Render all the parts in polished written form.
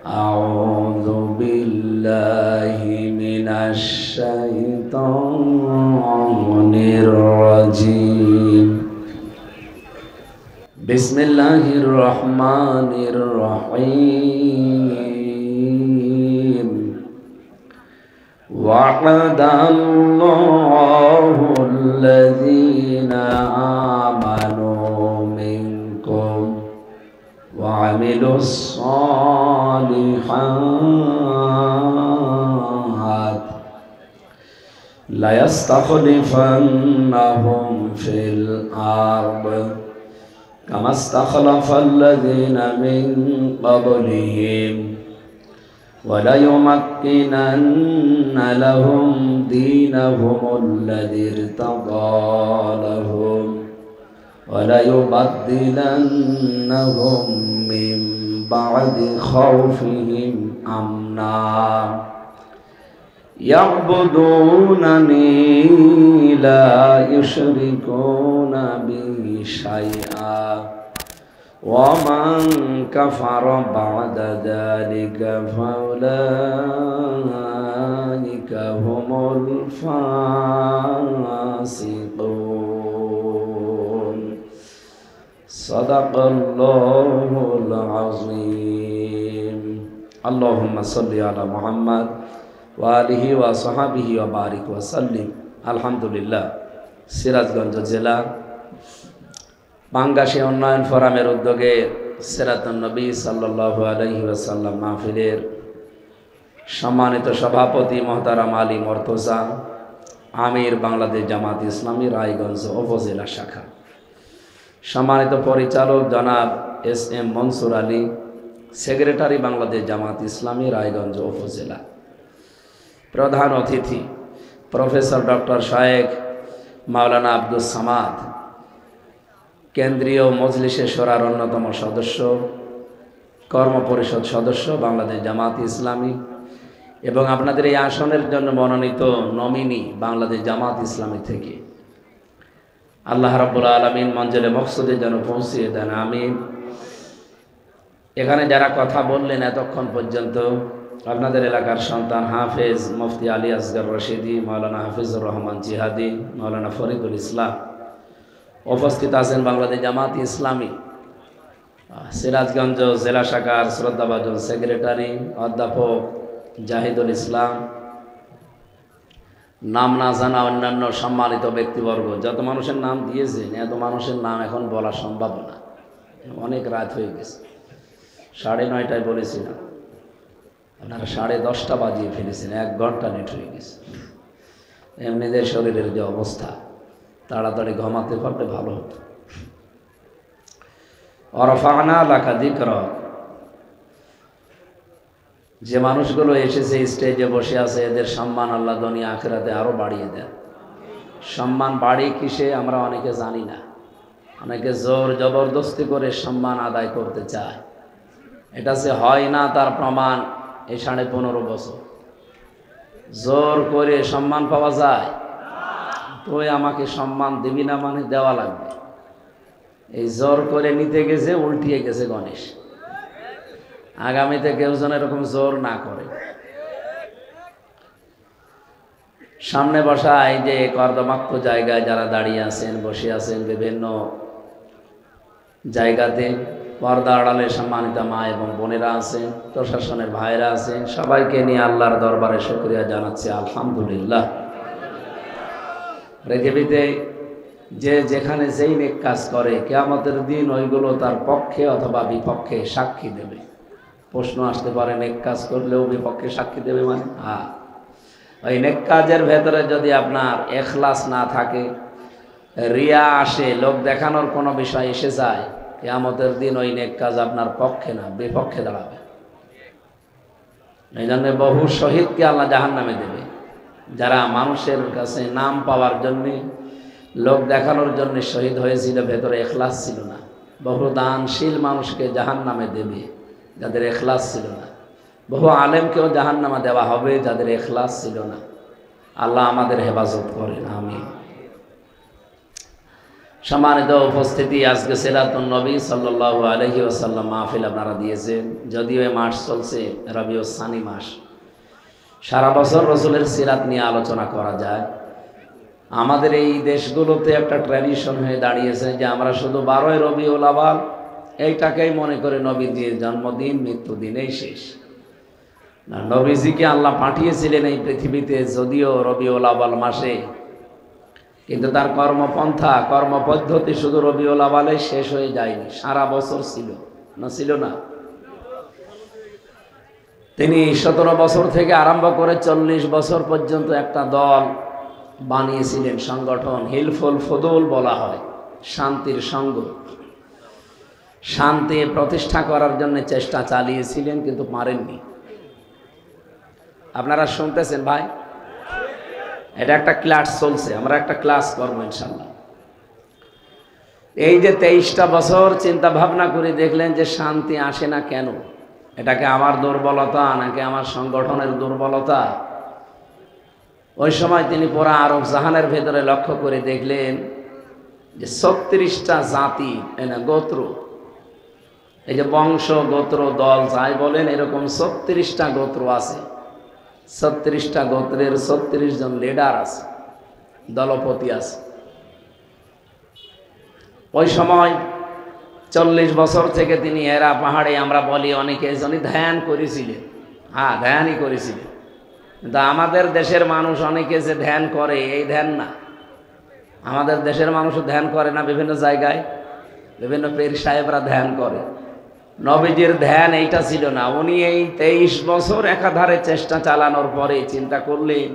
أعوذ بالله من الشيطان الرجيم بسم الله الرحمن الرحيم وعد الله الذين آمنوا منكم وعملوا الصالحات ليستخلفنهم في الأرض كما استخلف الذين من قبلهم وليمكنن لهم دينهم الذي ارتضى لهم وليبدلنهم من بعد خوفهم أمنا يعبدونني لا يشركون بي شيئا ومن كفر بعد ذلك فأولئك هم الفاسقون صدق الله العظيم اللهم صل على محمد وآله وصحبه وبارك وسلم الحمد لله সিরাজগঞ্জ জেলা বাংলাদেশ উন্নয়ন ফোরামের উদ্যোগে সিরাতুন নবী সাল্লাল্লাহু আলাইহি ওয়াসাল্লাম মাহফিলের সম্মানিত সভাপতি মোহতারাম আলী মর্তজা আমির বাংলাদেশ জামাত ইসলামী রায়গঞ্জ উপজেলা শাখা, সম্মানিত পরিচালক জনাব S M Monsur Ali secretary Bangladesh Jamaat Islami Raiganj উপজেলা, প্রধান অতিথি প্রফেসর ডক্টর শায়েখ মাওলানা আব্দুস সামাদ কেন্দ্রীয় মজলিসে শোরার অন্যতম সদস্য, কর্মপরিষদ সদস্য বাংলাদেশ জামাত ইসলামী এবং আপনাদের এই আসনের জন্য মনোনীত নমিনি বাংলাদেশ জামাত ইসলামী থেকে আল্লাহ রাব্বুল আলামিন মঞ্জিলে মকসুদে যেন পৌঁছিয়ে দেন, আমিন। এখানে যারা কথা বললেন এতক্ষণ পর্যন্ত আপনাদের এলাকার সন্তান হাফেজ মুফতি আলী আসগর রশিদি, মাওলানা হাফিজুর রহমান জিহাদি, মাওলানা ফরিদুল ইসলাম উপস্থিত আছেন বাংলাদেশ জামাত ইসলামী সিরাজগঞ্জ জেলা শাখার শ্রদ্ধাভাজন সেক্রেটারি অধ্যাপক জাহিদুল ইসলাম, নাম না জানা অন্যান্য সম্মানিত ব্যক্তিবর্গ, যত মানুষের নাম দিয়েছেন এত মানুষের নাম এখন বলা সম্ভব না, অনেক রাত হয়ে গেছে। 9:30টায় বলেছিলাম, আপনারা 10:30টা বাজিয়ে ফেলেছেন, 1 ঘন্টা লেট হয়ে গেছে। এমনিদের শরীরের যে অবস্থা, তাড়াতাড়ি ঘুমাতে পারলে ভালো হতো। ওয়ারফা'না লাকা যিকরা, যে মানুষগুলো এসেছে স্টেজে বসে আছে এদের সম্মান আল্লাহ দুনিয়া আখিরাতে আরো বাড়িয়ে দেন। সম্মান বাড়ে কিসে আমরা অনেকে জানি না, অনেকে জোর জবরদস্তি করে সম্মান আদায় করতে চায়, এটা যে হয় না তার প্রমাণ এই 15.5 বছর। জোর করে সম্মান পাওয়া যায়? তুই আমাকে সম্মান দিবি না মানে দেওয়া লাগবে। এই জোর করে নিতে গেছে উল্টিয়ে গেছে গণেশ। আগামীতে কেউ যেন এরকম জোর না করে। সামনে বসা এই যে কর্দমাক্ত জায়গায় যারা দাঁড়িয়ে আছেন, বসে আছেন, বিভিন্ন জায়গাতে পর্দা আড়ালে সম্মানিত মা এবং বোনেরা আছেন, প্রশাসনের ভাইরা আছেন, সবাইকে নিয়ে আল্লাহর দরবারে শুকরিয়া জানাচ্ছি আলহামদুলিল্লাহ। পৃথিবীতে যে যেখানে যেই নেক কাজ করে কিয়ামতের দিন ওইগুলো তার পক্ষে অথবা বিপক্ষে সাক্ষী দেবে। প্রশ্ন আসতে পারে নেক কাজ করলেও বিপক্ষে সাক্ষী দেবে মানে? ওই নেক কাজের ভেতরে যদি আপনার ইখলাস না থাকে, রিয়া আসে, লোক দেখানোর কোনো বিষয় এসে যায়, কিয়ামতের দিন ওই নেক কাজ আপনার পক্ষে না বিপক্ষে দাঁড়াবে। এই জন্য বহু শহীদকে আল্লাহ জাহান্নামে দেবে, যারা মানুষের কাছে নাম পাওয়ার জন্যে, লোক দেখানোর জন্য শহীদ হয়েছিল, ভেতরে ইখলাস ছিল না। বহু দানশীল মানুষকে জাহান্নামে দেবে যাদের ইখলাস ছিল না। বহু আলেমকেও জাহান্নামে দেওয়া হবে যাদের ইখলাস ছিল না। আল্লাহ আমাদের হেফাজত করেন, আমিন। সম্মানিত উপস্থিতি, আজকে সিরাতুন নবী সাল্লাল্লাহু আলাইহি ওয়াসাল্লাম মাহফিল আপনারা দিয়েছেন। যদিও এই মাস চলছে রবিউস সানি মাস, সারা বছর রসুলের সিরাত নিয়ে আলোচনা করা যায়। আমাদের এই দেশগুলোতে একটা ট্র্যাডিশন হয়ে দাঁড়িয়েছে যে আমরা শুধু 12ই রবিউল আউয়াল এইটাকেই মনে করে নবীজির জন্মদিন মৃত্যুদিন এই শেষ না। নবীজিকে আল্লাহ পাঠিয়েছিলেন এই পৃথিবীতে যদিও রবিউল আউয়াল মাসে, কিন্তু তার কর্মপন্থা কর্মপদ্ধতি শুধু রবিউল আউয়ালে শেষ হয়ে যায়নি, সারা বছর ছিল না, ছিল না। তিনি 17 বছর থেকে আরম্ভ করে 40 বছর পর্যন্ত একটা দল বানিয়েছিলেন, সংগঠন। হিলফুল ফুদুল বলা হয়, শান্তির সঙ্গ। শান্তি প্রতিষ্ঠা করার জন্য চেষ্টা চালিয়েছিলেন, কিন্তু পারেননি। আপনারা শুনতেছেন ভাই? এটা একটা ক্লাস চলছে, আমরা একটা ক্লাস করবো ইনশাল্লাহ। এই যে 23টা বছর চিন্তা ভাবনা করে দেখলেন যে শান্তি আসে না কেন? এটাকে আমার দুর্বলতা নাকি আমার সংগঠনের দুর্বলতা? ওই সময় তিনি পুরা আরব জাহানের ভেতরে লক্ষ্য করে দেখলেন যে 36টা জাতি, গোত্র, এই যে বংশ গোত্র দল যাই বলেন, এরকম 36টা গোত্র আছে। 36টা গোত্রের 36 জন লিডার আছে, দলপতি আছে। ওই সময় 40 বছর থেকে তিনি হেরা পাহাড়ে, আমরা বলি অনেকে জনই ধ্যান করেছিলেন। হ্যাঁ, ধ্যানই করেছিলেন, কিন্তু আমাদের দেশের মানুষ অনেকে যে ধ্যান করে এই ধ্যান না। আমাদের দেশের মানুষও ধ্যান করে না, বিভিন্ন জায়গায় বিভিন্ন পীর সাহেবরা ধ্যান করে। নবীজির ধ্যান এইটা ছিল না। উনি এই 23 বছর একাধারে চেষ্টা চালানোর পরে চিন্তা করলেন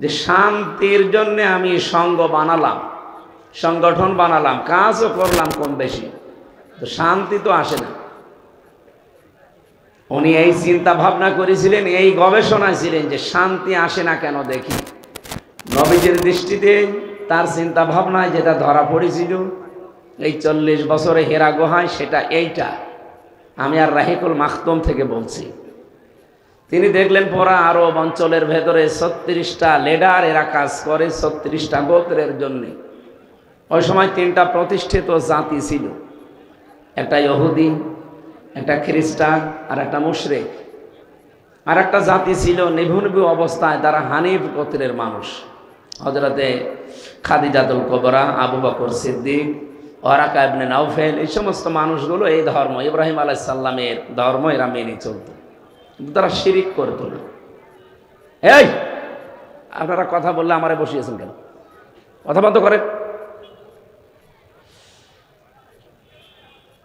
যে শান্তির জন্য আমি সঙ্গ বানালাম, সংগঠন বানালাম, কাজও করলাম কম বেশি, তো শান্তি তো আসে না। উনি এই চিন্তা ভাবনা করেছিলেন, এই গবেষণায় ছিলেন যে শান্তি আসে না কেন দেখি। নবীজির দৃষ্টিতে তার চিন্তা ভাবনায় যেটা ধরা পড়েছিল এই 40 বছরে হেরা গুহায়, সেটা এইটা। আমি আর রাহিকুল মাখতুম থেকে বলছি। তিনি দেখলেন পুরা আরব অঞ্চলের ভেতরে 36টা লিডার, এরা কাজ করে 36টা গোত্রের জন্য। ওই সময় 3টা প্রতিষ্ঠিত জাতি ছিল, একটা ইহুদি, একটা খ্রিস্টান, আর একটা মুশরিক। আর একটা জাতি ছিল নিভু অবস্থায়, তারা হানিফ গোত্রের মানুষ। হযরতে খাদিজাতুল কুবরা, আবু বকর সিদ্দিক, ওয়ারাকা ইবনে নাওফেল, এই সমস্ত মানুষগুলো এই ধর্ম, ইব্রাহিম আলাইহিস সালামের ধর্ম এরা মেনে চলত, কিন্তু তারা শিরিক করত না। এই আপনারা কথা বললে আমারে বসিয়েছেন কেন? কথা বন্ধ করেন।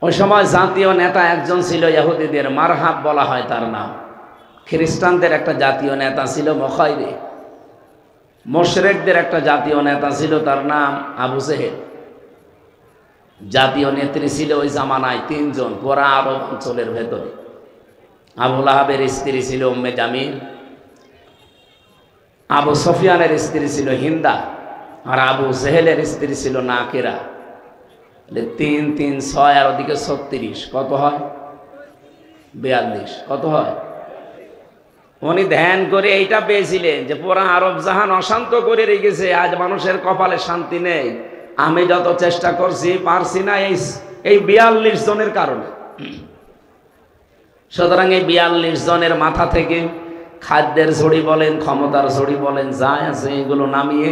ওই সময় জাতীয় নেতা একজন ছিল ইহুদিদের, মারহাব বলা হয় তার নাম। খ্রিস্টানদের একটা জাতীয় নেতা ছিল মুখাইরে। মুশরিকদের একটা জাতীয় নেতা ছিল, তার নাম আবু জেহেল। জাতীয় নেত্রী ছিল ওই জামানায় 3 জন পুরা আরব অঞ্চলের ভেতরে। আবু লাহাবের স্ত্রী ছিল উম্মে জামিল, আবু সুফিয়ানের স্ত্রী ছিল হিন্দা, আর আবু জেহেলের স্ত্রী ছিল নাকিরা। 3 3 6 আর ওদিকে 36, কত হয়? 42। কত হয়? উনি ধ্যান করে এইটা পেয়েছিলেন যে পুরা আরব জাহান অশান্ত করে রেখেছে, আজ মানুষের কপালে শান্তি নেই। আমি যত চেষ্টা করছি পারছি না এই 42 জনের কারণে। সুতরাং এই 42 জনের মাথা থেকে খাদ্যের ঝুড়ি বলেন, ক্ষমতার ঝুড়ি বলেন, যা আছে এগুলো নামিয়ে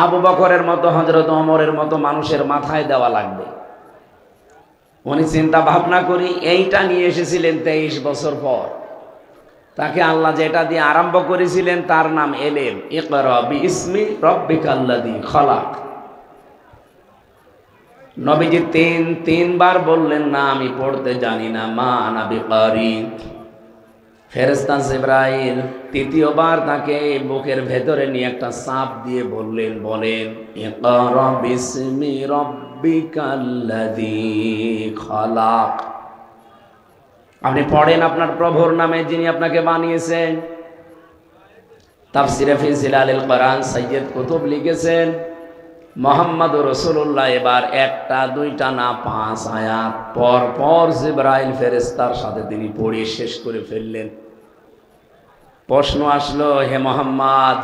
আবু বকরের মতো, হযরত ওমরের মতো মানুষের মাথায় দেওয়া লাগবে। উনি চিন্তা ভাবনা করি এইটা নিয়ে এসেছিলেন 23 বছর পর। তাকে আল্লাহ যেটা দিয়ে আরম্ভ করেছিলেন তার নাম এলেম। ইকরা বিইসমি রাব্বিকাল্লাযী খলাক। নবীজি 3 বার বললেন না আমি পড়তে জানি না, মা আনা বিকারি। ফেরেশতা জিবরাইল 3য়বার তাকে বুকের ভেতরে নিয়ে একটা চাপ দিয়ে বললেন, বলেন ইকরা বিইসমি রাব্বিকাল্লাযী খলাক। আপনি পড়েন আপনার প্রভুর নামে যিনি আপনাকে বানিয়েছেন। তাফসিরে ফি জিলালিল কোরআন সৈয়দ কুতুব লিখেছেন, মুহাম্মদুর রাসূলুল্লাহ এবার 1টা 2টা না 5 আয়াত পর পর জিবরাইল ফেরেশতার সাথে তিনি পড়িয়ে শেষ করে ফেললেন। প্রশ্ন আসলো, হে মুহাম্মদ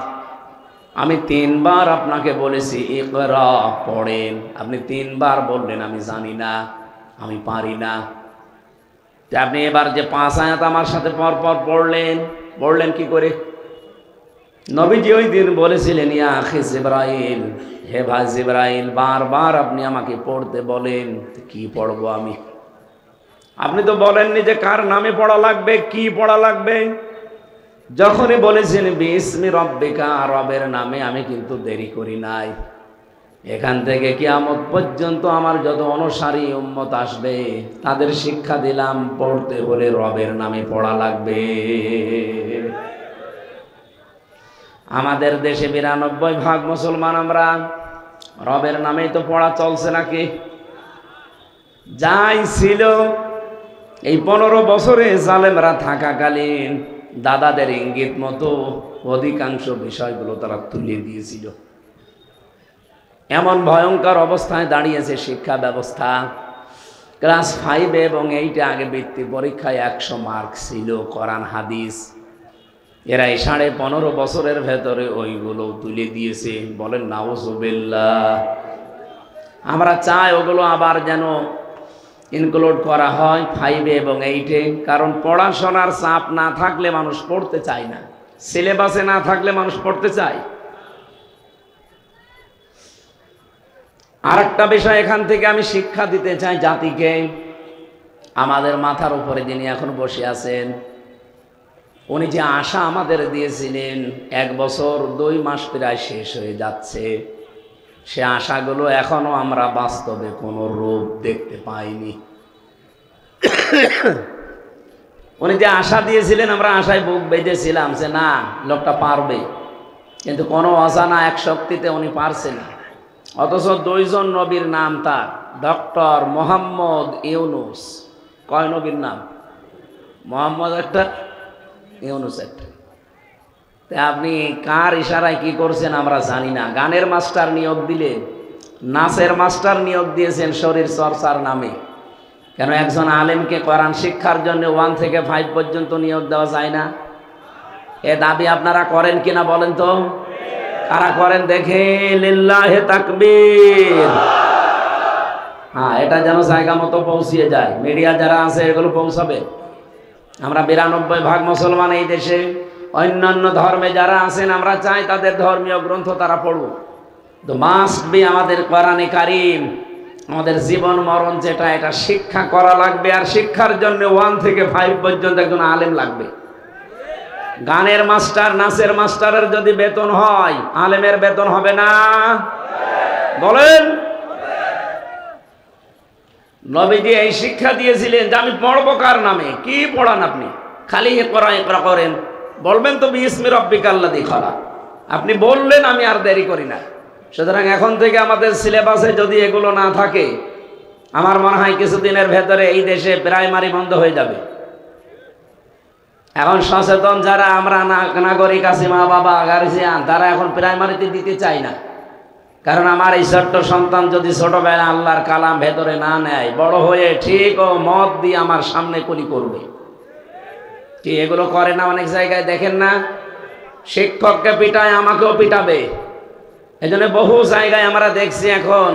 আমি 3 বার আপনাকে বলেছি ইকরা, পড়েন, আপনি 3 বার বললেন আমি জানি না, আমি পারি না। আপনি এবার যে 5 আয়াত আমার সাথে পরপর পড়লেন কি করে? নবীজি ওই দিন বলেছিলেন, ইয়া আখি জিবরাইল, হে ভাই জিবরাইল, বারবার আপনি আমাকে পড়তে বলেন, কি পড়বো আমি? আপনি তো বলেননি যে কার নামে পড়া লাগবে, কি পড়া লাগবে। যখনই বলেছেন বিসমি রব্বিকা, রবের নামে, আমি কিন্তু দেরি করি নাই। এখান থেকে কিয়ামত পর্যন্ত আমার যত অনুসারী উম্মত আসবে তাদের শিক্ষা দিলাম, পড়তে হলে রবের নামে পড়া লাগবে। আমাদের দেশে 92% মুসলমান আমরা, রবের নামেই তো পড়া চলছে নাকি? যাই ছিল এই 15 বছরে জালেমরা থাকাকালীন দাদাদের ইঙ্গিত মতো অধিকাংশ বিষয়গুলো তারা তুলে দিয়েছিল। এমন ভয়ঙ্কর অবস্থায় দাঁড়িয়েছে শিক্ষা ব্যবস্থা। ক্লাস 5 এবং 8 আগে বৃত্তি পরীক্ষায় 100 মার্ক ছিল কোরআন হাদিস। এরা এই 15.5 বছরের ভেতরে ওইগুলো তুলে দিয়েছে। বলেন নাউজুবিল্লাহ। আমরা চাই ওগুলো আবার যেন ইনক্লুড করা হয় 5 এবং 8-এ, কারণ পড়াশোনার চাপ না থাকলে মানুষ পড়তে চায় না, সিলেবাসে না থাকলে মানুষ পড়তে চায়। আরেকটা বিষয় এখান থেকে আমি শিক্ষা দিতে চাই জাতিকে। আমাদের মাথার উপরে যিনি এখন বসে আছেন, উনি যে আশা আমাদের দিয়েছিলেন, 1 বছর 2 মাস প্রায় শেষ হয়ে যাচ্ছে, সে আশাগুলো এখনো আমরা বাস্তবে কোনো রূপ দেখতে পাইনি। উনি যে আশা দিয়েছিলেন, আমরা আশায় বুক বেঁধেছিলাম যে না, লোকটা পারবে, কিন্তু কোনো অজানা এক শক্তিতে উনি পারছে না। অথচ 2 জন নবীর নাম তার, ডক্টর মোহাম্মদ ইউনুস। কয় নবীর নাম? মোহাম্মদ একটা, ইউনুস একটা। আপনি কার ইশারায় কি করছেন আমরা জানি না। গানের মাস্টার নিয়োগ দিলেন, নাচের মাস্টার নিয়োগ দিয়েছেন শরীর চর্চার নামে। কেন একজন আলেমকে কোরআন শিক্ষার জন্য 1 থেকে 5 পর্যন্ত নিয়োগ দেওয়া যায় না? এ দাবি আপনারা করেন কিনা বলেন তো? কারা করেন দেখে? লিল্লাহে তাকবীর। হ্যাঁ, এটা যেন জায়গা মতো পৌঁছিয়ে যায়, মিডিয়া যারা আছে এগুলো পৌঁছাবে। আমরা 92% মুসলমান এই দেশে। অন্যান্য ধর্মে যারা আছেন, আমরা চাই তাদের ধর্মীয় গ্রন্থ তারা পড়ব। তো মাস্ট বি আমাদের কোরআনে কারিম, আমাদের জীবন মরণ যেটা, এটা শিক্ষা করা লাগবে। আর শিক্ষার জন্য 1 থেকে 5 পর্যন্ত একজন আলেম লাগবে। গানের মাস্টার, নাচের মাস্টারের যদি বেতন হয়, আলেমের বেতন হবে না? বলেন। নবীজি এই শিক্ষা দিয়েছিলেন যে আমি পড়বো কার নামে? কি পড়ান আপনি? খালি ইকরা করেন, বলবেন তো বিসমি রব্বিকাল্লাযী খালাক। আপনি বললেন, আমি আর দেরি করি না। সুতরাং এখন থেকে আমাদের সিলেবাসে যদি এগুলো না থাকে, আমার মনে হয় কিছুদিনের ভেতরে এই দেশে প্রাইমারি বন্ধ হয়ে যাবে। এখন সচেতন যারা আমরা নাগরিক আছি, মা বাবা গার্জিয়ান, তারা এখন প্রাইমারিতে দিতে চাই না। কারণ আমার এই ছোট্ট সন্তান যদি ছোটবেলা আল্লাহর কালাম ভেতরে না নেয়, বড় হয়ে ঠিক ও মত দিয়ে আমার সামনে কলি করবে। কি এগুলো করে না অনেক জায়গায়, দেখেন না? শিক্ষককে পিটায়, আমাকেও পিটাবে। এই জন্য বহু জায়গায় আমরা দেখছি এখন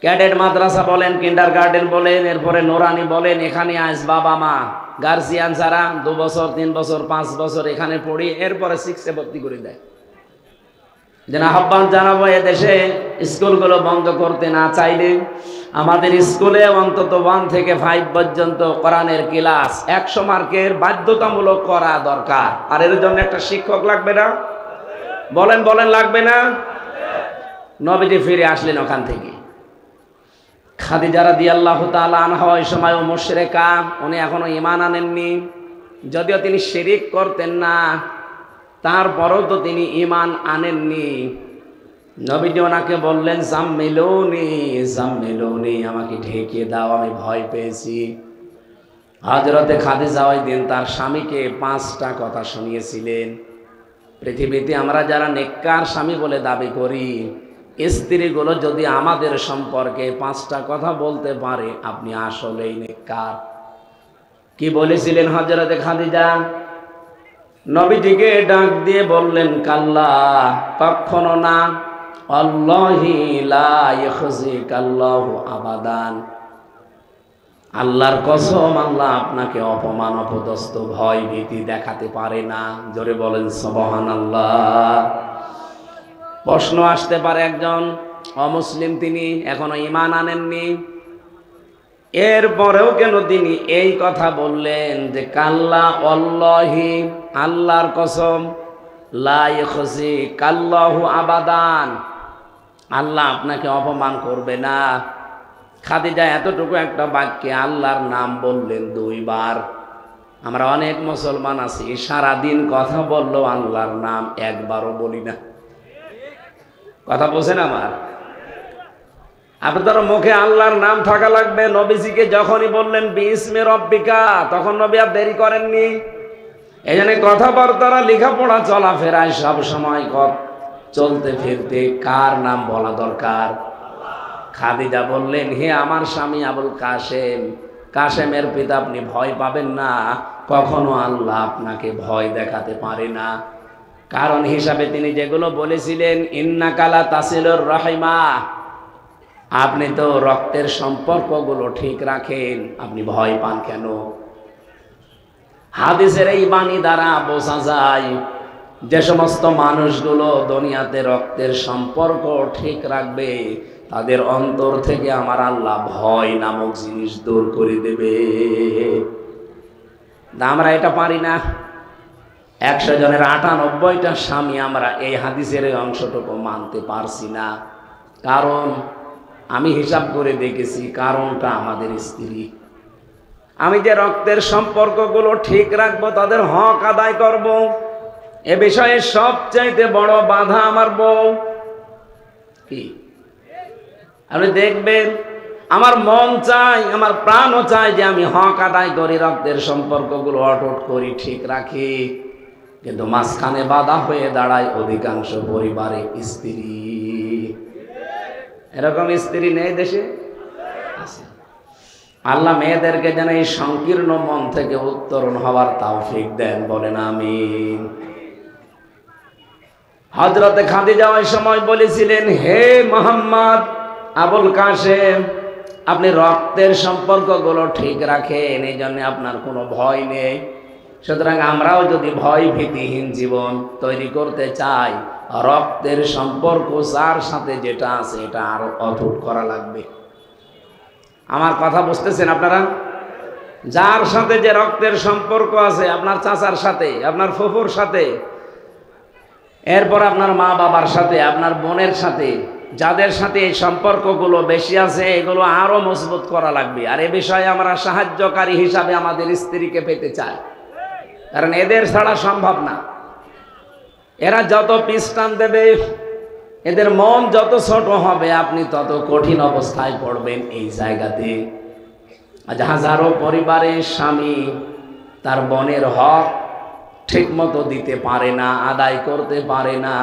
ক্যাডেট মাদ্রাসা বলেন, কিন্ডার গার্ডেন বলেন, এরপরে নোরানি বলেন, এখানে আজ বাবা মা গার্জিয়ান যারা 2 বছর 3 বছর 5 বছর এখানে পড়ি, এরপরে 6-এ ভর্তি করে দেয়। যেন আহ্বান জানাবো, এদেশে স্কুলগুলো বন্ধ করতে না চাইলে আমাদের স্কুলে অন্তত 1 থেকে 5 পর্যন্ত কোরআনের ক্লাস 100 মার্কের বাধ্যতামূলক করা দরকার। আর এর জন্য একটা শিক্ষক লাগবে না? বলেন বলেন, লাগবে না? নবীজি ফিরে আসলেন ওখান থেকে। খাদিজা রাদিয়াল্লাহু তাআলা আনহা ওই সময়ও মুশরিকা, উনি এখনো ঈমান আনেননি। যদিও তিনি শিরিক করতেন না, তারপরেও তো তিনি ঈমান আনেননি। নবীজি ওনাকে বললেন, জাম্মিলুনি জাম্মিলুনি, আমাকে ঢেকে দাও, আমি ভয় পেয়েছি। হযরতে খাদিজা ওই দিন তার স্বামীকে 5টা কথা শুনিয়েছিলেন। পৃথিবীতে আমরা যারা নেককার স্বামী বলে দাবি করি, স্ত্রীগুলো যদি আমাদের সম্পর্কে 5টা কথা বলতে পারে, আপনি আসলেই নেককার। কি বলেছিলেন হযরতে খাদিজা? নবীজিকে ডাক দিয়ে বললেন, কাল্লা, কখনো না, আল্লাহি লা ইখজিকাল্লাহু আবাদান, আল্লাহর কসম, আল্লাহ আপনাকে অপমান অপদস্থ ভয় ভীতি দেখাতে পারে না। জোরে বলেন সুবহানাল্লাহ। প্রশ্ন আসতে পারে, একজন অমুসলিম, তিনি এখনো ঈমান আনেননি, এরপরেও কেন তিনি এই কথা বললেন যে কাল্লা আল্লাহি, আল্লাহর কসম, লা ইখজিকাল্লাহু আবাদান, আল্লাহ আপনাকে অপমান করবে না। খাদিজা এতটুকু একটা বাক্যে আল্লাহর নাম বললেন 2 বার। আমরা অনেক মুসলমান আছি, সারাদিন কথা বললেও আল্লাহর নাম একবারও বলি না। কথা বোঝেন আমার? আপনাদের মুখে আল্লাহর নাম থাকা লাগবে। নবীজিকে যখনই বললেন বিসমি রব্বিকা, তখন নবী আর দেরি করেননি। এই জন্য কথাবার্তারা, লেখাপড়া, চলাফেরায় সব সময় চলতে ফিরতে কার নাম বলা দরকার? খাদিজা বললেন, হে আমার স্বামী আবুল কাসেম, কাসেমের পিতা, আপনি ভয় পাবেন না, কখনো আল্লাহ আপনাকে ভয় দেখাতে পারে না। কারণ হিসাবে তিনি যেগুলো বলেছিলেন, ইন্নাকা লা তাসিলুর রাহিমা, আপনি তো রক্তের সম্পর্কগুলো ঠিক রাখেন, আপনি ভয় পান কেন? হাদিসের এই বাণী দ্বারা বোঝা যায় যে সমস্ত মানুষগুলো দুনিয়াতে রক্তের সম্পর্ক ঠিক রাখবে, তাদের অন্তর থেকে আমার আল্লাহ ভয় নামক জিনিস দূর করে দেবে। আমরা এটা পারি না। 100 জনের 98টা স্বামী আমরা এই হাদিসের এই অংশটুকু মানতে পারছি না। কারণ আমি হিসাব করে দেখেছি, কারণটা আমাদের স্ত্রী। আমি যে রক্তের সম্পর্কগুলো ঠিক রাখবো, তাদের হক আদায় করব, এ বিষয়ে সবচাইতে বড় বাধা আমার বউ। কি আপনি দেখবেন, আমার মন চাই, আমার প্রাণও চাই যে আমি হক আদায় করি, রক্তের সম্পর্কগুলো অটুট করি, ঠিক রাখি, কিন্তু মাঝখানে বাধা হয়ে দাঁড়ায় অধিকাংশ পরিবারে স্ত্রী। এরকম স্ত্রী নেই দেশে? আছে। আল্লাহ মেয়েদেরকে যেন এই সংকীর্ণ মন থেকে উত্তরণ হওয়ার তৌফিক দেন, বলেন আমিন। হযরতে খাদিজা ওই সময় বলেছিলেন, হে মুহাম্মদ আবুল কাসেম, আপনি রক্তের সম্পর্কগুলো ঠিক রাখেন, এই জন্য আপনার কোনো ভয় নেই। সুতরাং আমরাও যদি ভয় ভীতিহীন জীবন তৈরি করতে চাই, রক্তের সম্পর্ক যার সাথে যেটা আছে এটা আরো অটুট করা লাগবে। আমার কথা বুঝতেছেন আপনারা? যার সাথে যে রক্তের সম্পর্ক আছে, আপনার চাচার সাথে, আপনার ফুফুর সাথে, এরপর আপনার মা বাবার সাথে, আপনার বোনের সাথে, যাদের সাথে এই সম্পর্কগুলো বেশি আছে, এগুলো আরো মজবুত করা লাগবে। আর এ বিষয়ে আমরা সাহায্যকারী হিসাবে আমাদের স্ত্রীকে পেতে চাই, কারণ এদের ছাড়া সম্ভব না। এরা যত পিছটান দেবে, এদের মন যত ছোট হবে, আপনি তত কঠিন অবস্থায় পড়বেন এই জায়গাতে। আজ হাজারো পরিবারের স্বামী তার বোনের হক ঠিক মতো দিতে পারে না, আদায় করতে পারে না।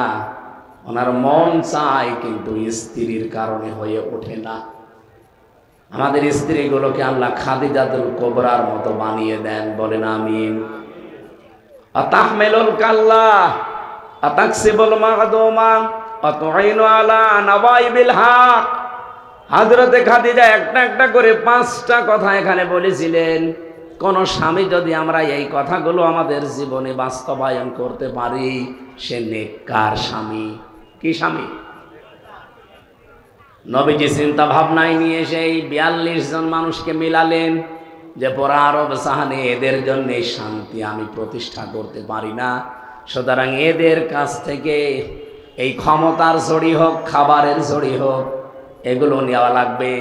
ওনার মন চায়, কিন্তু স্ত্রীর কারণে হয়ে ওঠে না। আমাদের স্ত্রীগুলোকে আল্লাহ খাদিজাতুল কুবরার মতো বানিয়ে দেন, বলেন আমিন। আতাহমিলুল কাল্লা, আতাকসিবুল মাগদুমা, আতুইনু আলা নওয়াইবিল হক। হযরতে খাদিজা একটা একটা করে 5টা কথা এখানে বলেছিলেন। কোন স্বামী যদি আমরা এই কথাগুলো আমাদের জীবনে বাস্তবায়ন করতে পারি, সে নেককার স্বামী। কি স্বামী? নবীজি চিন্তা ভাবনায় নিয়ে সেই 42 জন মানুষকে মিলালেন যে পুরা আরব সাহানে এদের জন্য শান্তি আমি প্রতিষ্ঠা করতে পারি না, সুতরাং এদের কাছ থেকে এই ক্ষমতার জড়ি হোক, খাবারের জড়ি হোক, এগুলো নেওয়া লাগবে।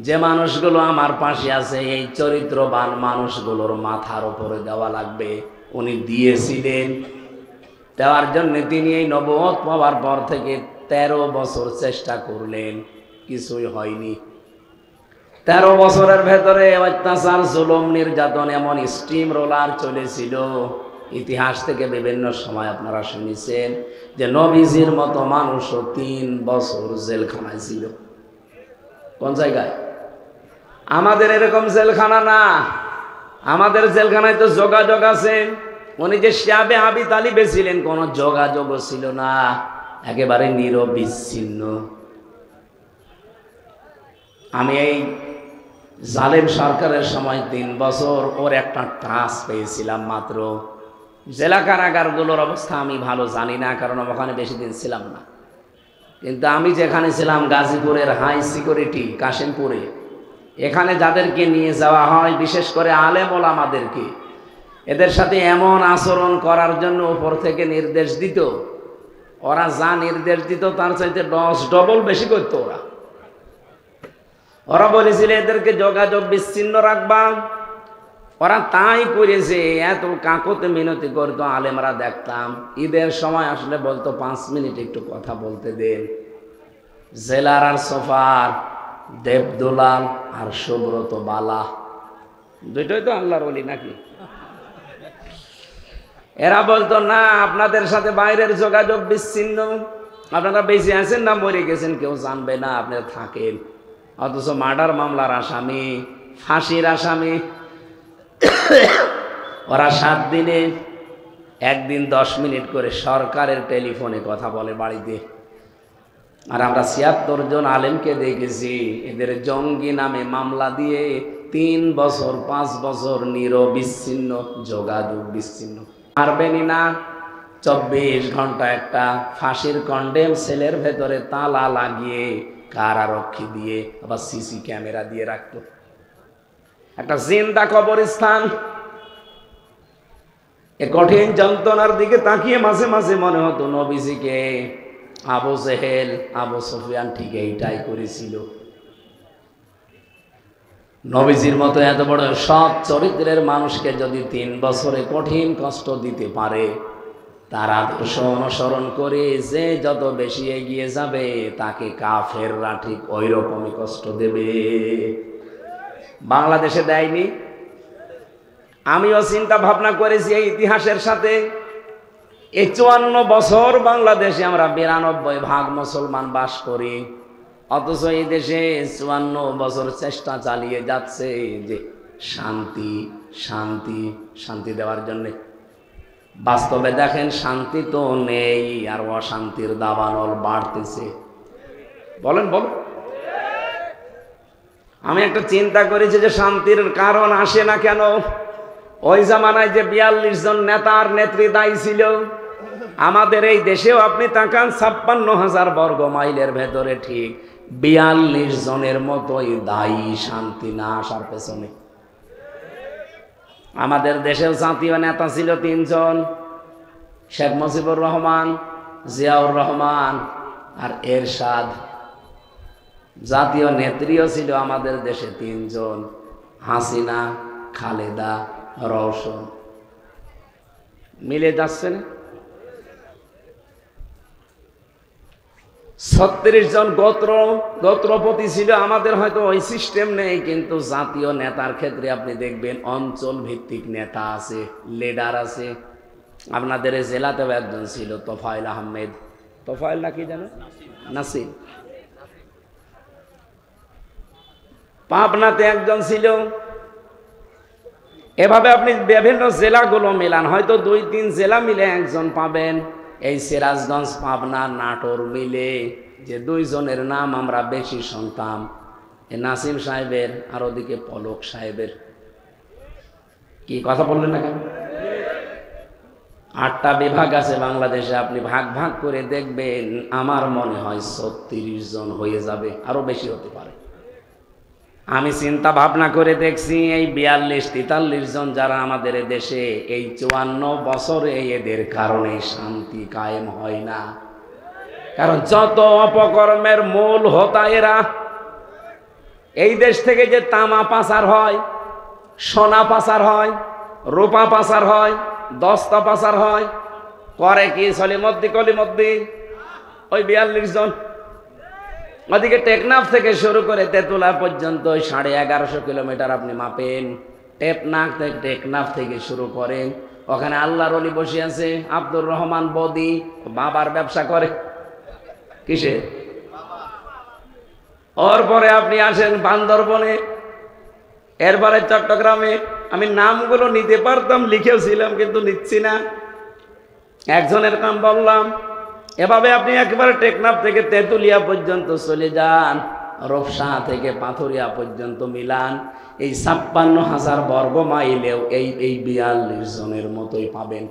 যে মানুষগুলো আমার পাশে আছে, এই চরিত্রবান মানুষগুলোর মাথার উপরে দেওয়া লাগবে। উনি দিয়েছিলেন। দেওয়ার জন্য তিনি এই নবুয়ত পাওয়ার পর থেকে 13 বছর চেষ্টা করলেন, কিছুই হয়নি। 13 বছরের ভেতরে অত্যাচার, জুলুম, নির্যাতন, এমন স্টিম রোলার চলেছিল। ইতিহাস থেকে বিভিন্ন সময় আপনারা শুনেছেন যে নবীজির মতো মানুষও 3 বছর জেলখানায় ছিল। কোন জায়গায়? আমাদের এরকম জেলখানা না। আমাদের জেলখানায় তো যোগাযোগ আছে, উনি যে শিয়াবে আবি তালিবে ছিলেন, কোনো যোগাযোগও ছিল না, একেবারে নিরবিচ্ছিন্ন। আমি এই জালেম সরকারের সময় 3 বছর ওর একটা টাচ পেয়েছিলাম মাত্র। জেলা কারাগারগুলোর অবস্থা আমি ভালো জানি না, কারণ ওখানে বেশি দিন ছিলাম না। কিন্তু আমি যেখানে ছিলাম গাজীপুরের হাই সিকিউরিটি কাশিমপুরে, এখানে যাদেরকে নিয়ে যাওয়া হয়, বিশেষ করে আলেম ওলামাদেরকে, এদের সাথে এমন আচরণ করার জন্য উপর থেকে নির্দেশ দিত। ওরা যা নির্দেশ দিত তার চাইতে 10 ডবল বেশি করতো। ওরা বলেছিল এদেরকে যোগাযোগ বিচ্ছিন্ন রাখবা। ওরা তাই করেছে। এত কাকতে মিনতি করতো, আলেমরা দেখতাম ঈদের সময় আসলে বলতো 5 মিনিট একটু কথা বলতে দেন। জেলার আর সোফার, দেবদুলাল আর সুব্রত বালা, দুইটাই তো আল্লাহর ওলি নাকি? এরা বলতো না, আপনাদের সাথে বাইরের যোগাযোগ বিচ্ছিন্ন, আপনারা বেঁচে আছেন না মরে গেছেন কেউ জানবে না, আপনারা থাকেন। অথচ মার্ডার মামলার আসামি, ফাঁসির আসামি, ওরা 7 দিনে একদিন 10 মিনিট করে সরকারের টেলিফোনে কথা বলে বাড়িতে। আর আমরা 76 জন আলেমকে দেখেছি এদের জঙ্গি নামে মামলা দিয়ে 3 বছর 5 বছর নিরবিচ্ছিন্ন যোগাযোগ বিচ্ছিন্ন। পারবেনই না। 24 ঘন্টা একটা ফাঁসির কন্ডেম সেলের ভেতরে তালা লাগিয়ে কারারক্ষী দিয়ে আবার সিসি ক্যামেরা দিয়ে রাখতো। একটা জিন্দা কবরস্থান। এ কঠিন যন্ত্রণার দিকে তাকিয়ে মাঝে মাঝে মনে হতো নবীজিকে আবু জেহেল, আবু সুফিয়ান ঠিক এইটাই করেছিল। নবীজির মতো এত বড় সৎ চরিত্রের মানুষকে যদি 3 বছরে কঠিন কষ্ট দিতে পারে, তার আদর্শ অনুসরণ করে যে যত বেশি এগিয়ে যাবে তাকে কাফেররা ঠিক ওই রকমই কষ্ট দেবে। বাংলাদেশে দেয়নি। আমিও চিন্তা ভাবনা করেছি এই ইতিহাসের সাথে। এই 54 বছর বাংলাদেশে আমরা 92% মুসলমান বাস করি, অথচ এই দেশে 54 বছর চেষ্টা চালিয়ে যাচ্ছে যে শান্তি শান্তি শান্তি দেওয়ার জন্য। বাস্তবে দেখেন শান্তি তো নেই, আর অশান্তির দাবানল বাড়তেছে। বলেন বল। আমি একটা চিন্তা করেছি যে শান্তির কারণ আসে না কেন। ওই জামানায় যে 42 জন নেতার নেত্রী দায়ী ছিল, আমাদের এই দেশেও আপনি তাকান 56,000 বর্গ মাইলের ভেতরে ঠিক 42 জনের মতোই দায়ী শান্তি না আসার পেছনে। আমাদের দেশেও জাতীয় নেতা ছিল 3 জন, শেখ মুজিবুর রহমান, জিয়াউর রহমান আর এরশাদ। জাতীয় নেত্রীও ছিল আমাদের দেশে 3 জন, হাসিনা, খালেদা, রওশন। মিলে যাচ্ছে না? 36 জন গোত্রপতি ছিল আমাদের। হয়তো ওই সিস্টেম নেই, কিন্তু জাতীয় নেতার ক্ষেত্রে আপনি দেখবেন অঞ্চল ভিত্তিক নেতা আছে, লিডার আছে। আপনাদের জেলাতেও একজন ছিল তোফায়েল আহমেদ, তোফায়েল নাকি জানো, নাসির। পাবনাতে একজন ছিল। এভাবে আপনি বিভিন্ন জেলাগুলো মিলান, হয়তো 2-3 জেলা মিলে একজন পাবেন। এই সিরাজগঞ্জ, পাবনা, নাটোর মিলে যে 2 জনের নাম আমরা বেশি শুনতাম, এ নাসিম সাহেবের আর ওদিকে পলক সাহেবের। কি কথা বললেন না কেন? 8টা বিভাগ আছে বাংলাদেশে, আপনি ভাগ ভাগ করে দেখবেন, আমার মনে হয় 36 জন হয়ে যাবে, আরো বেশি হতে পারে। আমি চিন্তা ভাবনা করে দেখছি এই 42-43 জন যারা আমাদের দেশে, এই 54 বছরে এদের কারণে শান্তি কায়েম হয় না। কারণ যত অপকর্মের মূল হোতা এরা। এই দেশ থেকে যে তামা পাচার হয়, সোনা পাচার হয়, রূপা পাচার হয়, দস্তা পাচার হয়, করে কি সলিমদ্দি কলিমদ্দি? ওই 42 জন। ওদিকে টেকনাফ থেকে শুরু করে তেতুলা পর্যন্ত 1150 কিলোমিটার আপনি মাপেন। টেকনাফ থেকে শুরু করেন, ওখানে আল্লাহর ওলি বসে আছে আব্দুর রহমান বদি, বাবার ব্যবসা করে। কিসে? ওর পরে আপনি আসেন বান্দরবনে, এরপরে চট্টগ্রামে আমি নামগুলো নিতে পারতাম, লিখেওছিলাম, কিন্তু নিচ্ছি না। একজনের নাম বললাম। এভাবে আপনি একেবারে টেকনাফ থেকে তেঁতুলিয়া পর্যন্ত চলে যান, রূপসা থেকে পাথুরিয়া পর্যন্ত মিলান, এই ৫৬,০০০ বর্গ মাইলেও এই ৪২ জনের মতোই পাবেন।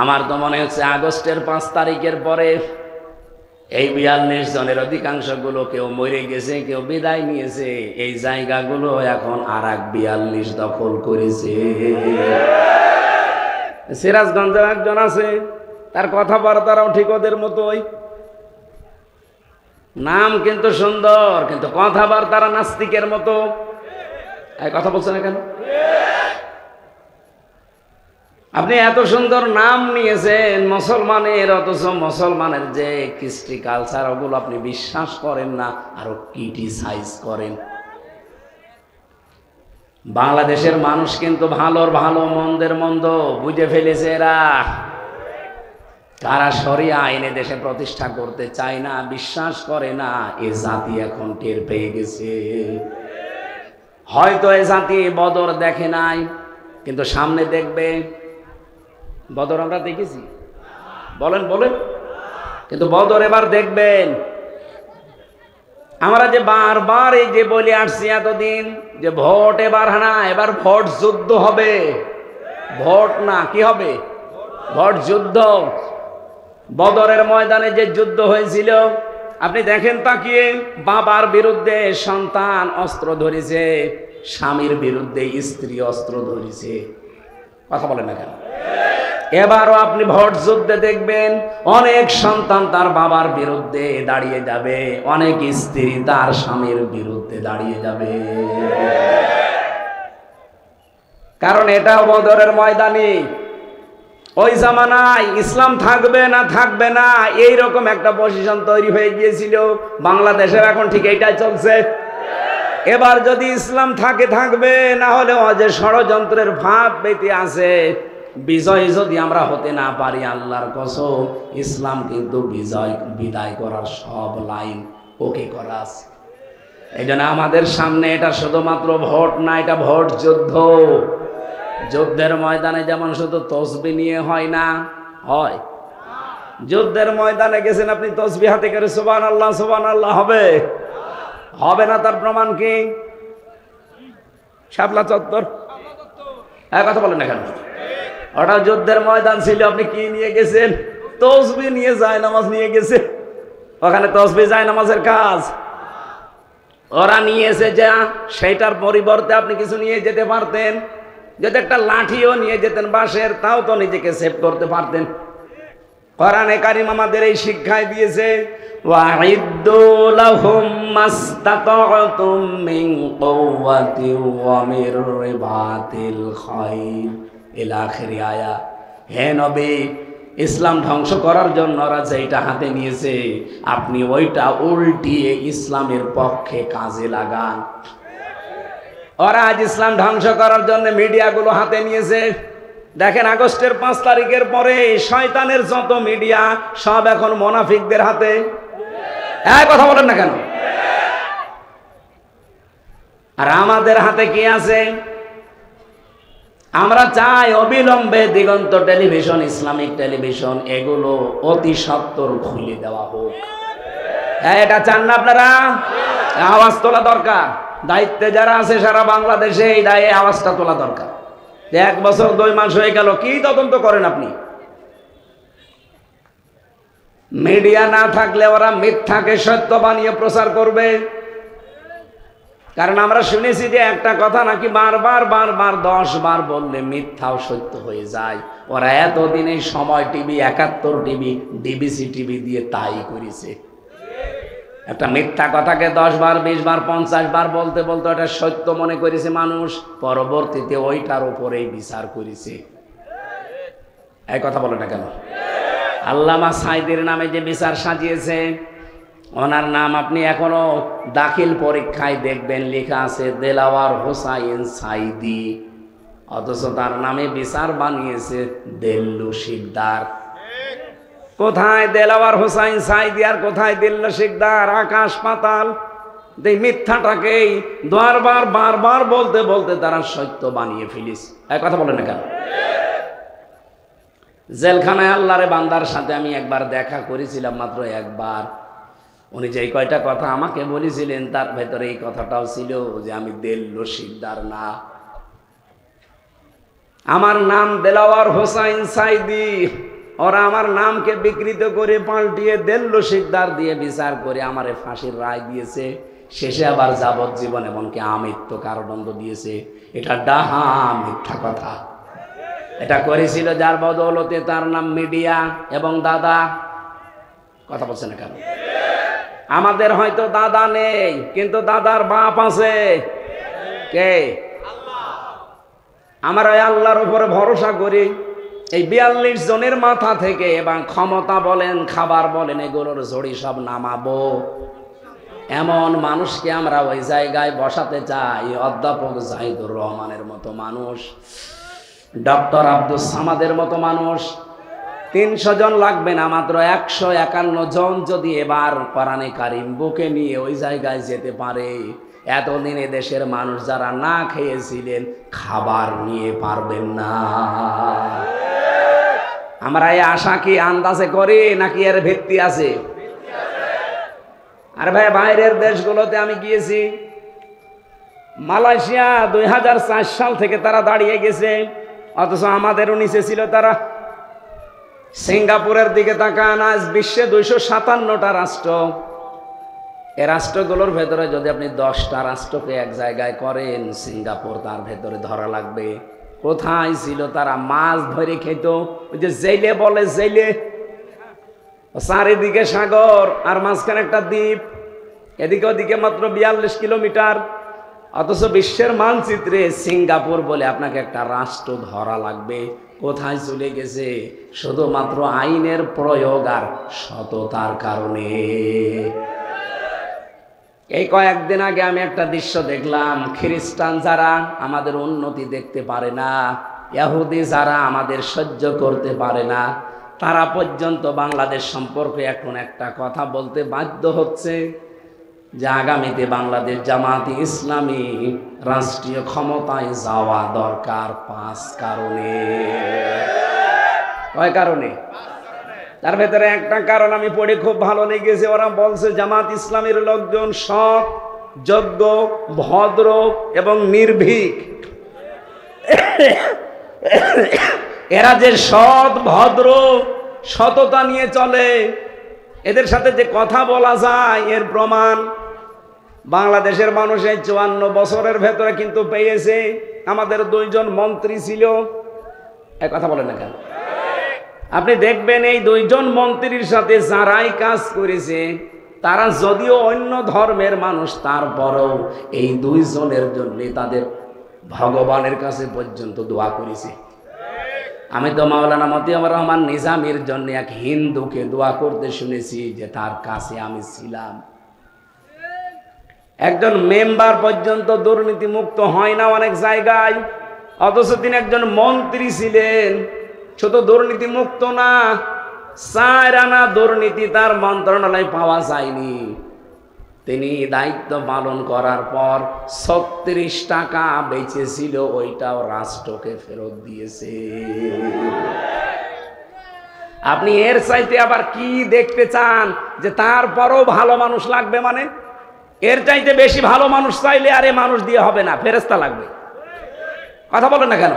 আমার তো মনে হচ্ছে আগস্টের ৫ তারিখের পরে এই ৪২ জনের অধিকাংশগুলো কেউ মরে গেছে, কেউ বিদায় নিয়েছে। এই জায়গাগুলো এখন আর এক ৪২ দখল করেছে। সিরাজগঞ্জে একজন আছে, তার কথাবার্তারাও ঠিক ওদের মতোই, নাম কিন্তু সুন্দর, কিন্তু কথাবার্তারা নাস্তিকের মতো। এই কথা বলছে না কেন? আপনি এত সুন্দর নাম নিয়েছেন মুসলমানের, অথচ মুসলমানের যে কৃষ্টি কালচার ওগুলো আপনি বিশ্বাস করেন না, আরো ক্রিটিসাইজ করেন। বাংলাদেশের মানুষ কিন্তু ভালোর ভালো, মন্দের মন্দ বুঝে ফেলেছে। এরা কারা শরিয়া আইনে দেশে প্রতিষ্ঠা করতে চায় না, বিশ্বাস করে না, এ জাতি এখন টের পেয়ে গেছে। হয়তো এ জাতি বদর দেখে নাই, কিন্তু সামনে দেখবে। বদর আমরা দেখেছি, বলেন বলেন, কিন্তু বদর এবার দেখবেন। আমরা যে বারবার এই যে বলে আসছি এতদিন যে ভোট এবার না, এবার ভোট যুদ্ধ হবে। ভোট না, কি হবে? ভোট যুদ্ধ। বদরের ময়দানে যে যুদ্ধ হয়েছিল আপনি দেখেন তাকিয়ে, বাবার বিরুদ্ধে সন্তান অস্ত্র ধরেছে, স্বামীর বিরুদ্ধে স্ত্রী অস্ত্র ধরেছে। কথা বলেন না কেন? এবারও আপনি ভোট যুদ্ধে দেখবেন অনেক সন্তান তার বাবার বিরুদ্ধে দাঁড়িয়ে যাবে, অনেক স্ত্রী তার স্বামীর বিরুদ্ধে দাঁড়িয়ে যাবে। কারণ এটা বদরের ময়দানে। ওই জামানায় ইসলাম থাকবে না থাকবে না এইরকম একটা পজিশন তৈরি হয়ে গিয়েছিল বাংলাদেশের, এখন ঠিক এইটাই চলছে। এবার যদি ইসলাম থাকে থাকবে, না হলে যে ষড়যন্ত্রের ভাব বেঁধে আছে, বিজয় যদি আমরা হতে না পারি, আল্লাহর কসম ইসলাম কিন্তু বিদায় করার সব লাইন ওকে করা আছে। এই জন্য আমাদের সামনে এটা শুধুমাত্র ভোট না, এটা ভোট যুদ্ধ। যুদ্ধের ময়দানে যেমন শুধু তসবিহ নিয়ে হয় না, হয় যুদ্ধের ময়দানে গেছেন আপনি তসবিহ হাতে করে সুবহানাল্লাহ সুবহানাল্লাহ হবে? হবে না। তার প্রমাণ কি? শাপলা চত্বর। কথা বলেন না কেন? ওটা যুদ্ধের ময়দান ছিল। আপনি কি নিয়ে গেছেন? তসবিহ নিয়ে, যায় নামাজ নিয়ে গেছে। ওখানে তসবিহ যায় নামাজের কাজ। ওরা নিয়েছে যা, সেইটার পরিবর্তে আপনি কিছু নিয়ে যেতে পারতেন। যদি একটা লাঠিও নিয়ে যেতেন বাঁশের, তাও তো নিজেকে সেভ করতে পারতেন। কোরআনে কারীম আমাদের এই শিক্ষায় দিয়েছে, ওয়াইদ্দু লাহুম মাসতাতা'তুম মিন কুওয়াতি ওয়া মির রিবাতিল খাইল ইলা আখিরি আয়া। হে নবী, ইসলাম ধ্বংস করার জন্য ওরা যেটা হাতে নিয়েছে, আপনি ওইটা উল্টিয়ে ইসলামের পক্ষে কাজে লাগান। ওরা আজ ইসলাম ধ্বংস করার জন্য মিডিয়াগুলো হাতে নিয়েছে। দেখেন আগস্টের ৫ তারিখের পরে শয়তানের যত মিডিয়া সব এখন মুনাফিকদের হাতে। কথা বলেন না কেন? আর আমাদের হাতে কি আছে? আমরা চাই অবিলম্বে দিগন্ত টেলিভিশন, ইসলামিক টেলিভিশন, এগুলো অতি সত্বর খুলে দেওয়া হোক। এটা চান না আপনারা? আওয়াজ তোলা দরকার। দায়িত্বে যারা আছে সারা বাংলাদেশে এই দায়ে আওয়াজটা তোলা দরকার। ১ বছর ২ মাস হয়ে গেল, কি তদন্ত করেন আপনি? মিডিয়া না থাকলে ওরা মিথ্যাকে সত্য বানিয়ে প্রচার করবে। কারণ আমরা শুনেছি যে একটা কথা নাকি বারবার ১০ বার বললে মিথ্যাও সত্য হয়ে যায়। ওরা এতদিন এই সময় টিভি, ৭১ টিভি, ডিবিসি টিভি দিয়ে তাই করেছে। একটা মিথ্যা কথাকে ১০ বার, ২০ বার, ৫০ বার বলতে বলতে ওটা সত্য মনে করেছে মানুষ, পরবর্তীতে ওইটার উপরেই বিচার করেছে। এই কথা বলে না কেন? আল্লামা সাঈদীর নামে যে বিচার সাজিয়েছে, ওনার নাম আপনি এখনো দাখিল পরীক্ষায় দেখবেন লেখা আছে দেলাওয়ার হোসাইন সাঈদী, অথচ তার নামে বিচার বানিয়েছে দেল্লু শিকদার। কোথায় দেলাওয়ার হোসাইন সাঈদী আর কোথায় দিল্লু শিকদার? আকাশ পাতাল। এই মিথ্যাটাকেই বারবার বারবার বলতে বলতে তারা সত্য বানিয়ে ফেলিস। এক কথা বলে না কেন? জেলখানায় আল্লাহরে বান্দার সাথে আমি একবার দেখা করেছিলাম, মাত্র একবার। উনি যে কয়টা কথা আমাকে বলেছিলেন তার ভেতরে এই কথাটাও ছিল যে আমি দেল্লো শিকদার না, আমার নাম দেলাওয়ার হোসাইন সাইদি। ওরা আমার নামকে বিকৃত করে পাল্টিয়ে দেল্লো শিকদার দিয়ে বিচার করে আমারে ফাঁসির রায় দিয়েছে। শেষে আবার যাবজ্জীবন এমনকি আমৃত্যু কারাদণ্ড দিয়েছে। এটা ডাহা মিথ্যা কথা। এটা করেছিল যার বদৌলতে তার নাম মিডিয়া এবং দাদা। কথা বলছে না কেন? আমাদের হয়তো দাদা নেই, কিন্তু দাদার বাপ আছে। কে? আমরা ওই আল্লাহর উপরে ভরসা করি। এই 42 জনের মাথা থেকে এবং ক্ষমতা বলেন, খাবার বলেন, এগুলোর ঝড়ি সব নামাবো। এমন মানুষকে আমরা ওই জায়গায় বসাতে চাই, অধ্যাপক জাহিদুর রহমানের মতো মানুষ, ডক্টর আব্দুল সামাদের মতো মানুষ। 300 জন লাগবে না, মাত্র 151 জন যদি এবার কোরআনে কারিম বুকে নিয়ে ওই জায়গায় যেতে পারে, এতদিন দেশের মানুষ যারা না খেয়েছিলেন খাবার নিয়ে পারবেন না। আমরা এই আশা কি আন্দাজে করি নাকি এর ভিত্তি আছে? আর ভাই, বাইরের দেশগুলোতে আমি গিয়েছি। মালয়েশিয়া 2004 সাল থেকে তারা দাঁড়িয়ে গেছে, অথচ আমাদেরও নিচে ছিল তারা। সিঙ্গাপুরের দিকে তাকান, আজ বিশ্বে 257টা রাষ্ট্র। এ রাষ্ট্রগুলোর ভেতরে যদি আপনি 10টা রাষ্ট্রকে এক জায়গায় করেন, সিঙ্গাপুর তার ভেতরে ধরা লাগবে। কোথায় ছিল তারা? মাছ ধরে খেত, ওই যে জেলে বলে, জেলে। চারিদিকে সাগর আর মাঝখানে একটা দ্বীপ, এদিকে ওদিকে মাত্র 42 কিলোমিটার। অথচ বিশ্বের মানচিত্রে সিঙ্গাপুর বলে আপনাকে একটা রাষ্ট্র ধরা লাগবে। কোথায় চলে গেছে? শুধুমাত্র আইনের প্রয়োগ আর সততার কারণে। এই কয়েকদিন আগে আমি একটা দৃশ্য দেখলাম। খ্রিস্টান যারা আমাদের উন্নতি দেখতে পারে না, ইহুদি যারা আমাদের সহ্য করতে পারে না, তারা পর্যন্ত বাংলাদেশ সম্পর্কে এখন একটা কথা বলতে বাধ্য হচ্ছে যে আগামীতে বাংলাদেশ জামাতি ইসলামী রাষ্ট্রীয় ক্ষমতায় যাওয়া দরকার 5 কারণে। কয় কারণে? তার ভেতরে একটা কারণ আমি পড়ে খুব ভালো লেগেছে। ওরা বলছে জামাত ইসলামের লোকজন সৎ, যোগ্য, ভদ্র এবং নির্ভীক। এরা যে সৎ, ভদ্র, সততা নিয়ে চলে, এদের সাথে যে কথা বলা যায় এর প্রমাণ বাংলাদেশের মানুষ এই 54 বছরের ভেতরে কিন্তু পেয়েছে। আমাদের 2 জন মন্ত্রী ছিল। এক কথা বলেন না কেন? আপনি দেখবেন এই 2 জন মন্ত্রীর সাথে যারাই কাজ করেছে তারা যদিও অন্য ধর্মের মানুষ, তারপরেও এই 2 জনের জন্য তাদের ভগবানের কাছে পর্যন্ত দোয়া করেছে। আমি তো মাওলানা মতিয়ার রহমান নিজামীর জন্য এক হিন্দুকে দোয়া করতে শুনেছি যে তার কাছে আমি ছিলাম। একজন মেম্বার পর্যন্ত দুর্নীতি মুক্ত হয় না অনেক জায়গায়, অথচ তিনি একজন মন্ত্রী ছিলেন। শুধু দুর্নীতি মুক্ত না, 4 আনা দুর্নীতি তার মন্ত্রণালয় পাওয়া যায়নি। তিনি দায়িত্ব পালন করার পর 36 টাকা বেঁচেছিল, ওইটাও রাষ্ট্রকে ফেরত দিয়েছে। আপনি এর চাইতে আবার কি দেখতে চান? যে তারপরও ভালো মানুষ লাগবে, মানে এর চাইতে বেশি ভালো মানুষ চাইলে আরে মানুষ দিয়ে হবে না, ফেরেশতা লাগবে। কথা বলেন না কেন?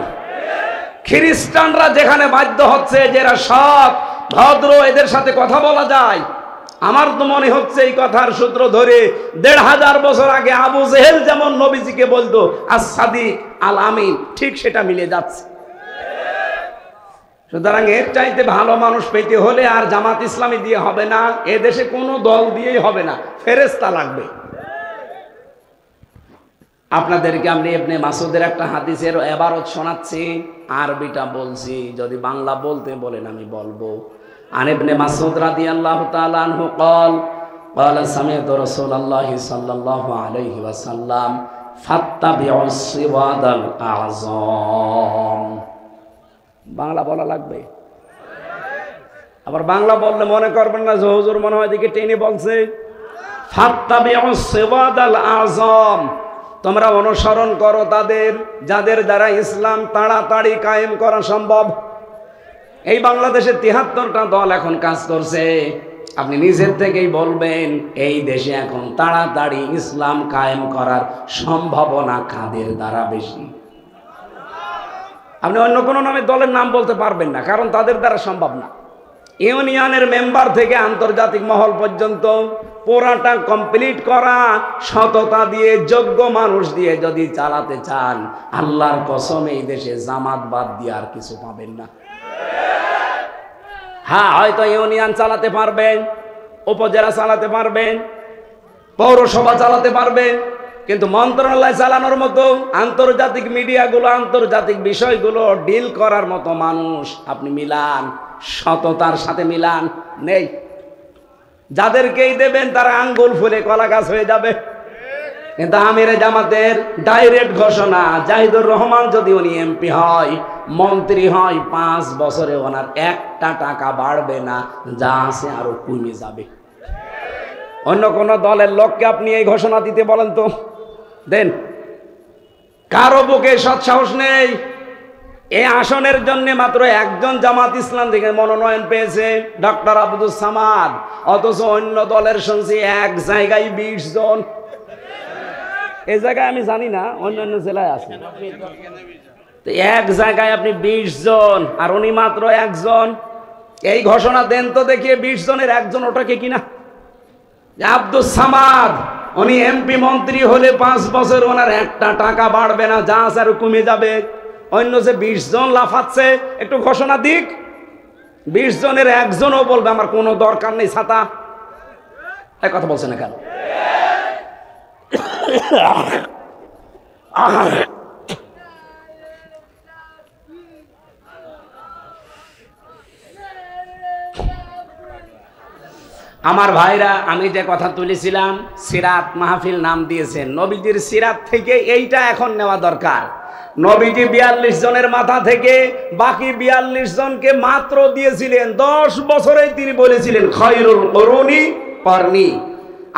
খ্রিস্টানরা যেখানে বাধ্য হচ্ছে যে এরা সৎ, ভদ্র, এদের সাথে কথা বলা যায়, আমার তো মনে হচ্ছে এই কথার সূত্র ধরে 1500 বছর আগে আবু জেহেল যেমন নবীজিকে বলতো আস-সাদিক আল আমিন, ঠিক সেটা মিলে যাচ্ছে। সুতরাং এর চাইতে ভালো মানুষ পেতে হলে আর জামাত ইসলামী দিয়ে হবে না, এ দেশে কোনো দল দিয়েই হবে না, ফেরেশতা লাগবে। আপনাদেরকে আমি ইবনে মাসউদের একটা হাদিসের ইবারত শোনাচ্ছি, আরবিটা বলছি, যদি বাংলা বলতে বলেন আমি বলবো। আন ইবনে মাসউদ রাদিয়াল্লাহু তাআলা আনহু قال قال سمعت رسول الله صلى الله عليه وسلم فاتبعوا الصراط الأعظم। বাংলা বলা লাগবে। আবার বাংলা বললে মনে করবেন না যে হুজুর মনে হয় দিকে টেনে বলছে। ফাত্তাবিউস সিরাতাল আযম, তোমরা অনুসরণ করো তাদের যাদের দ্বারা ইসলাম তাড়াতাড়ি কায়েম করা সম্ভব। এই বাংলাদেশে ৭৩টা দল এখন কাজ করছে। আপনি নিজের থেকেই বলবেন এই দেশে এখন তাড়াতাড়ি ইসলাম কায়েম করার সম্ভাবনা কাদের দ্বারা বেশি? আপনি অন্য কোনো নামে দলের নাম বলতে পারবেন না, কারণ তাদের দ্বারা সম্ভব না। ইউনিয়নের মেম্বার থেকে আন্তর্জাতিক মহল পর্যন্ত পুরাটা কমপ্লিট করা সততা দিয়ে, যোগ্য মানুষ দিয়ে যদি চালাতে চান, আল্লাহর কসম এই দেশে জামাত বাদ দিয়ে আর কিছু পাবেন না। হ্যাঁ, হয়তো ইউনিয়ন চালাতে পারবেন, উপজেলা চালাতে পারবেন, পৌরসভা চালাতে পারবেন, কিন্তু মন্ত্রণালয় চালানোর মতো, আন্তর্জাতিক মিডিয়াগুলো, আন্তর্জাতিক বিষয়গুলো ডিল করার মতো মানুষ আপনি মিলান, সততার সাথে মিলান, নেই। যাদেরকেই দেবেন তারা আঙ্গুল ফুলে কলা গাছ হয়ে যাবে। কিন্তু আমিরে জামাতের ডাইরেক্ট ঘোষণা, জাহিদুর রহমান যদি উনি এমপি হয়, মন্ত্রী হয়, 5 বছরে ওনার একটা টাকা বাড়বে না, যা আছে আরো কমে যাবে। অন্য কোন দলের লোককে আপনি এই ঘোষণা দিতে বলেন তো, দেন? কারো বুকে সৎসাহস নেই। এই আসনের জন্য মাত্র একজন জামাত ইসলাম থেকে মনোনয়ন পেয়েছে, ডক্টর আব্দুস সামাদ, অথচ অন্য দলের শুনছি এক জায়গায় 20 জন। এই জায়গায় আমি জানি না, অন্যান্য জেলায় আছে। এক জায়গায় আপনি 20 জন, আর উনি মাত্র একজন। এই ঘোষণা দেন তো দেখিয়ে 20 জনের একজন ওটাকে কিনা? আব্দুস সামাদ উনি এমপি মন্ত্রী হলে 5 বছর ওনার একটা টাকা বাড়বে না, যা আছে আরো কমে যাবে। অন্য যে 20 জন লাফাচ্ছে, একটু ঘোষণা দিক। 20 জনের একজনও বলবে আমার কোনো দরকার নেই ছাতা। এই কথা বলছে না কেন? আমার ভাইরা, আমি যে কথা তুলেছিলাম, সিরাত মাহফিল নাম দিয়েছেন, নবীজির সিরাত থেকে এইটা এখন নেওয়া দরকার। নবীজি 42 জনের মাথা থেকে বাকি 42 জনকে মাত্র দিয়েছিলেন 10 বছরে। তিনি বলেছিলেন খায়রুল কুরুনি করনি।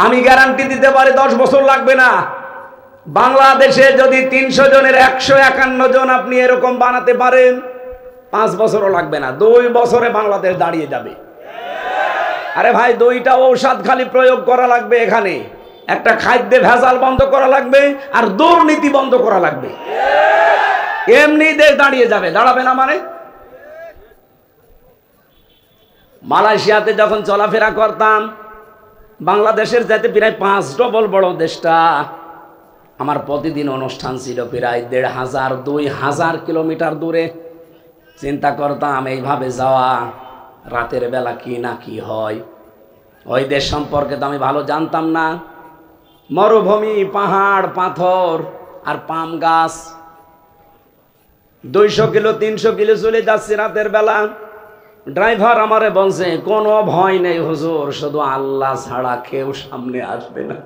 আমি গ্যারান্টি দিতে পারি 10 বছর লাগবে না। বাংলাদেশে যদি 300 জনের 151 জন আপনি এরকম বানাতে পারেন, 5 বছরও লাগবে না, 2 বছরে বাংলাদেশ দাঁড়িয়ে যাবে। আরে ভাই, 2টা ঔষধ খালি প্রয়োগ করা লাগবে এখানে। একটা খাদ্যে ভেজাল বন্ধ করা লাগবে, আর দুর্নীতি বন্ধ করা লাগবে। এমনি দেশ দাঁড়িয়ে যাবে। দাঁড়াবে না মানে? মালয়েশিয়াতে যখন চলাফেরা করতাম, বাংলাদেশের চাইতে প্রায় 5 ডবল বড় দেশটা। আমার প্রতিদিন অনুষ্ঠান ছিল প্রায় 1500-2000 কিলোমিটার দূরে। চিন্তা করতাম এইভাবে যাওয়া, রাতের বেলা কি না কি হয়। ওই দেশ সম্পর্কে তো আমি ভালো জানতাম না। মরুভূমি, পাহাড়, পাথর আর পাম গাছ। 200 কিলো 300 কিলো চলে যাচ্ছি রাতের বেলা। ড্রাইভার আমারে বলছে কোনো ভয় নেই হুজুর, শুধু আল্লাহ ছাড়া কেউ সামনে আসবে না।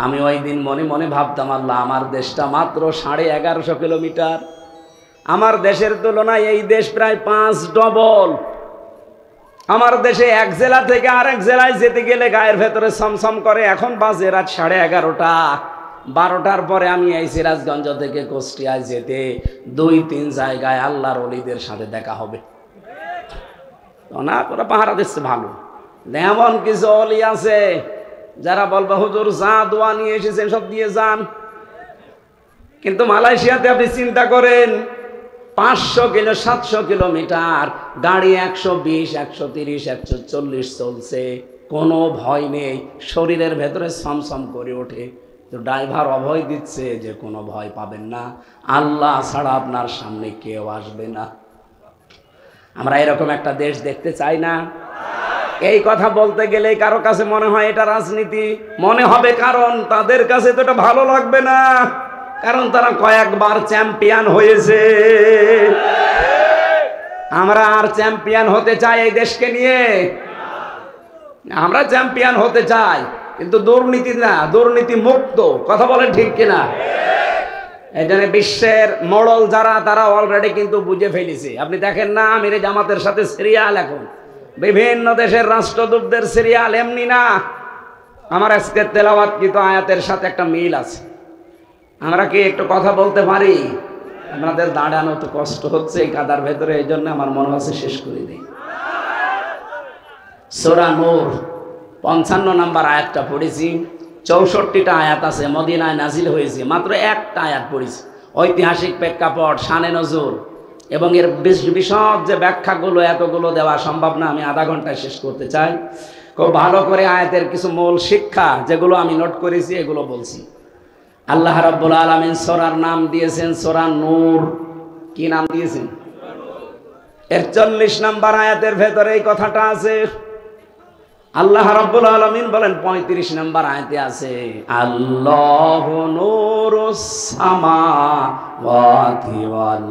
আমি ওই দিন মনে মনে ভাবতাম, আল্লাহ, আমার দেশটা মাত্র 1150 কিলোমিটার। আমার দেশের তুলনায় এই দেশ প্রায় 5 ডবল। আমার দেশে এক জেলা থেকে আরেক জেলায় যেতে গেলে গায়ের ভেতরে সমসম করে। এখন বাজে রাত 11:30। 12টার পরে আমি এই সিরাজগঞ্জ থেকে কুষ্টিয়ায় যেতে 2-3 জায়গায় আল্লাহর ওলিদের সাথে দেখা হবে। না, ওরা পাহারা দিচ্ছে ভালো। এমন কিছু অলি আছে যারা বলবে হুজুর যা দোয়া নিয়ে এসেছেন সব দিয়ে যান। কিন্তু মালয়েশিয়াতে আপনি চিন্তা করেন, 500 কিলো 700 কিলোমিটার, গাড়ি 120, 130, 140 চলছে, কোনো ভয় নেই। শরীরের ভেতরে সমসম করে ওঠে। তো ড্রাইভার অভয় দিচ্ছে যে কোনো ভয় পাবেন না, আল্লাহ ছাড়া আপনার সামনে কেউ আসবে না। আমরা এরকম একটা দেশ দেখতে চাই না? এই কথা বলতে গেলে কারো কাছে মনে হয় এটা রাজনীতি মনে হবে, কারণ তাদের কাছে তো এটা ভালো লাগবে না, কারণ তারা কয়েকবার চ্যাম্পিয়ন হয়েছে। আমরা আর চ্যাম্পিয়ন হতে চাই এই দেশকে নিয়ে? আমরা চ্যাম্পিয়ন হতে চাই, কিন্তু দুর্নীতি না, দুর্নীতি মুক্ত। কথা বলেন ঠিক কিনা? এই জন্য বিশ্বের মডেল যারা, তারা অলরেডি কিন্তু বুঝে ফেলেছে। আপনি দেখেন না, আমিরে জামাতের সাথে সিরিয়াল এখন বিভিন্ন দেশের রাষ্ট্রদূতদের সিরিয়াল এমনি না। আমার আজকের তেলাওয়াতকৃত আয়াতের সাথে একটা মিল আছে। আমরা কি একটু কথা বলতে পারি? আপনাদের দাঁড়ানো তো কষ্ট হচ্ছে এই কাদার ভেতরে, এই জন্য আমার মনে হচ্ছে শেষ করে দিই। সূরা নূর 55 নম্বর আয়াতটা পড়েছি। 64টা আয়াত আছে, মদিনায় নাজিল হয়েছে, মাত্র একটা আয়াত পড়েছি। ঐতিহাসিক প্রেক্ষাপট, শানে নজুল এবং এর বিশদ যে ব্যাখ্যাগুলো, এতগুলো দেওয়া সম্ভব না, আমি আধা ঘন্টায় শেষ করতে চাই। খুব ভালো করে আয়াতের কিছু মূল শিক্ষা যেগুলো আমি নোট করেছি এগুলো বলছি। আল্লাহ রাব্বুল আলামিন সূরার নাম দিয়েছেন সূরা নূর। কি নাম দিয়েছেন? এর 40 নম্বর আয়াতের ভেতরে এই কথাটা আছে। আল্লাহ রাব্বুল আলামিন বলেন 35 নম্বর আয়াতে আছে, আল্লাহু নূরুস সামাওয়াতি ওয়াল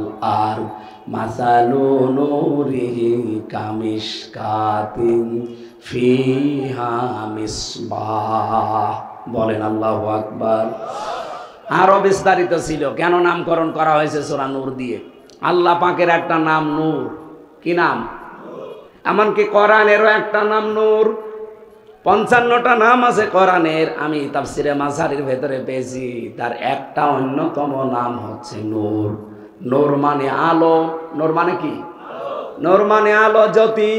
আরদ মাসালু নূরিহি কামিশকাতিন ফিহা মিসবাহ। বলেন আল্লাহু আকবার। আরো বিস্তারিত ছিল কেন নামকরণ করা হয়েছে সূরা নূর দিয়ে। আল্লাহ পাকের একটা নাম নূর। কি নাম? এমনকি কোরআনেরও একটা নাম নূর। 55টা নাম আছে কোরআনের, আমি তাফসিরে মাঝারির ভেতরে পেয়েছি, তার একটা অন্যতম নাম হচ্ছে নূর। নূর মানে আলো। নূর মানে কি? নূর মানে আলো, জ্যোতি।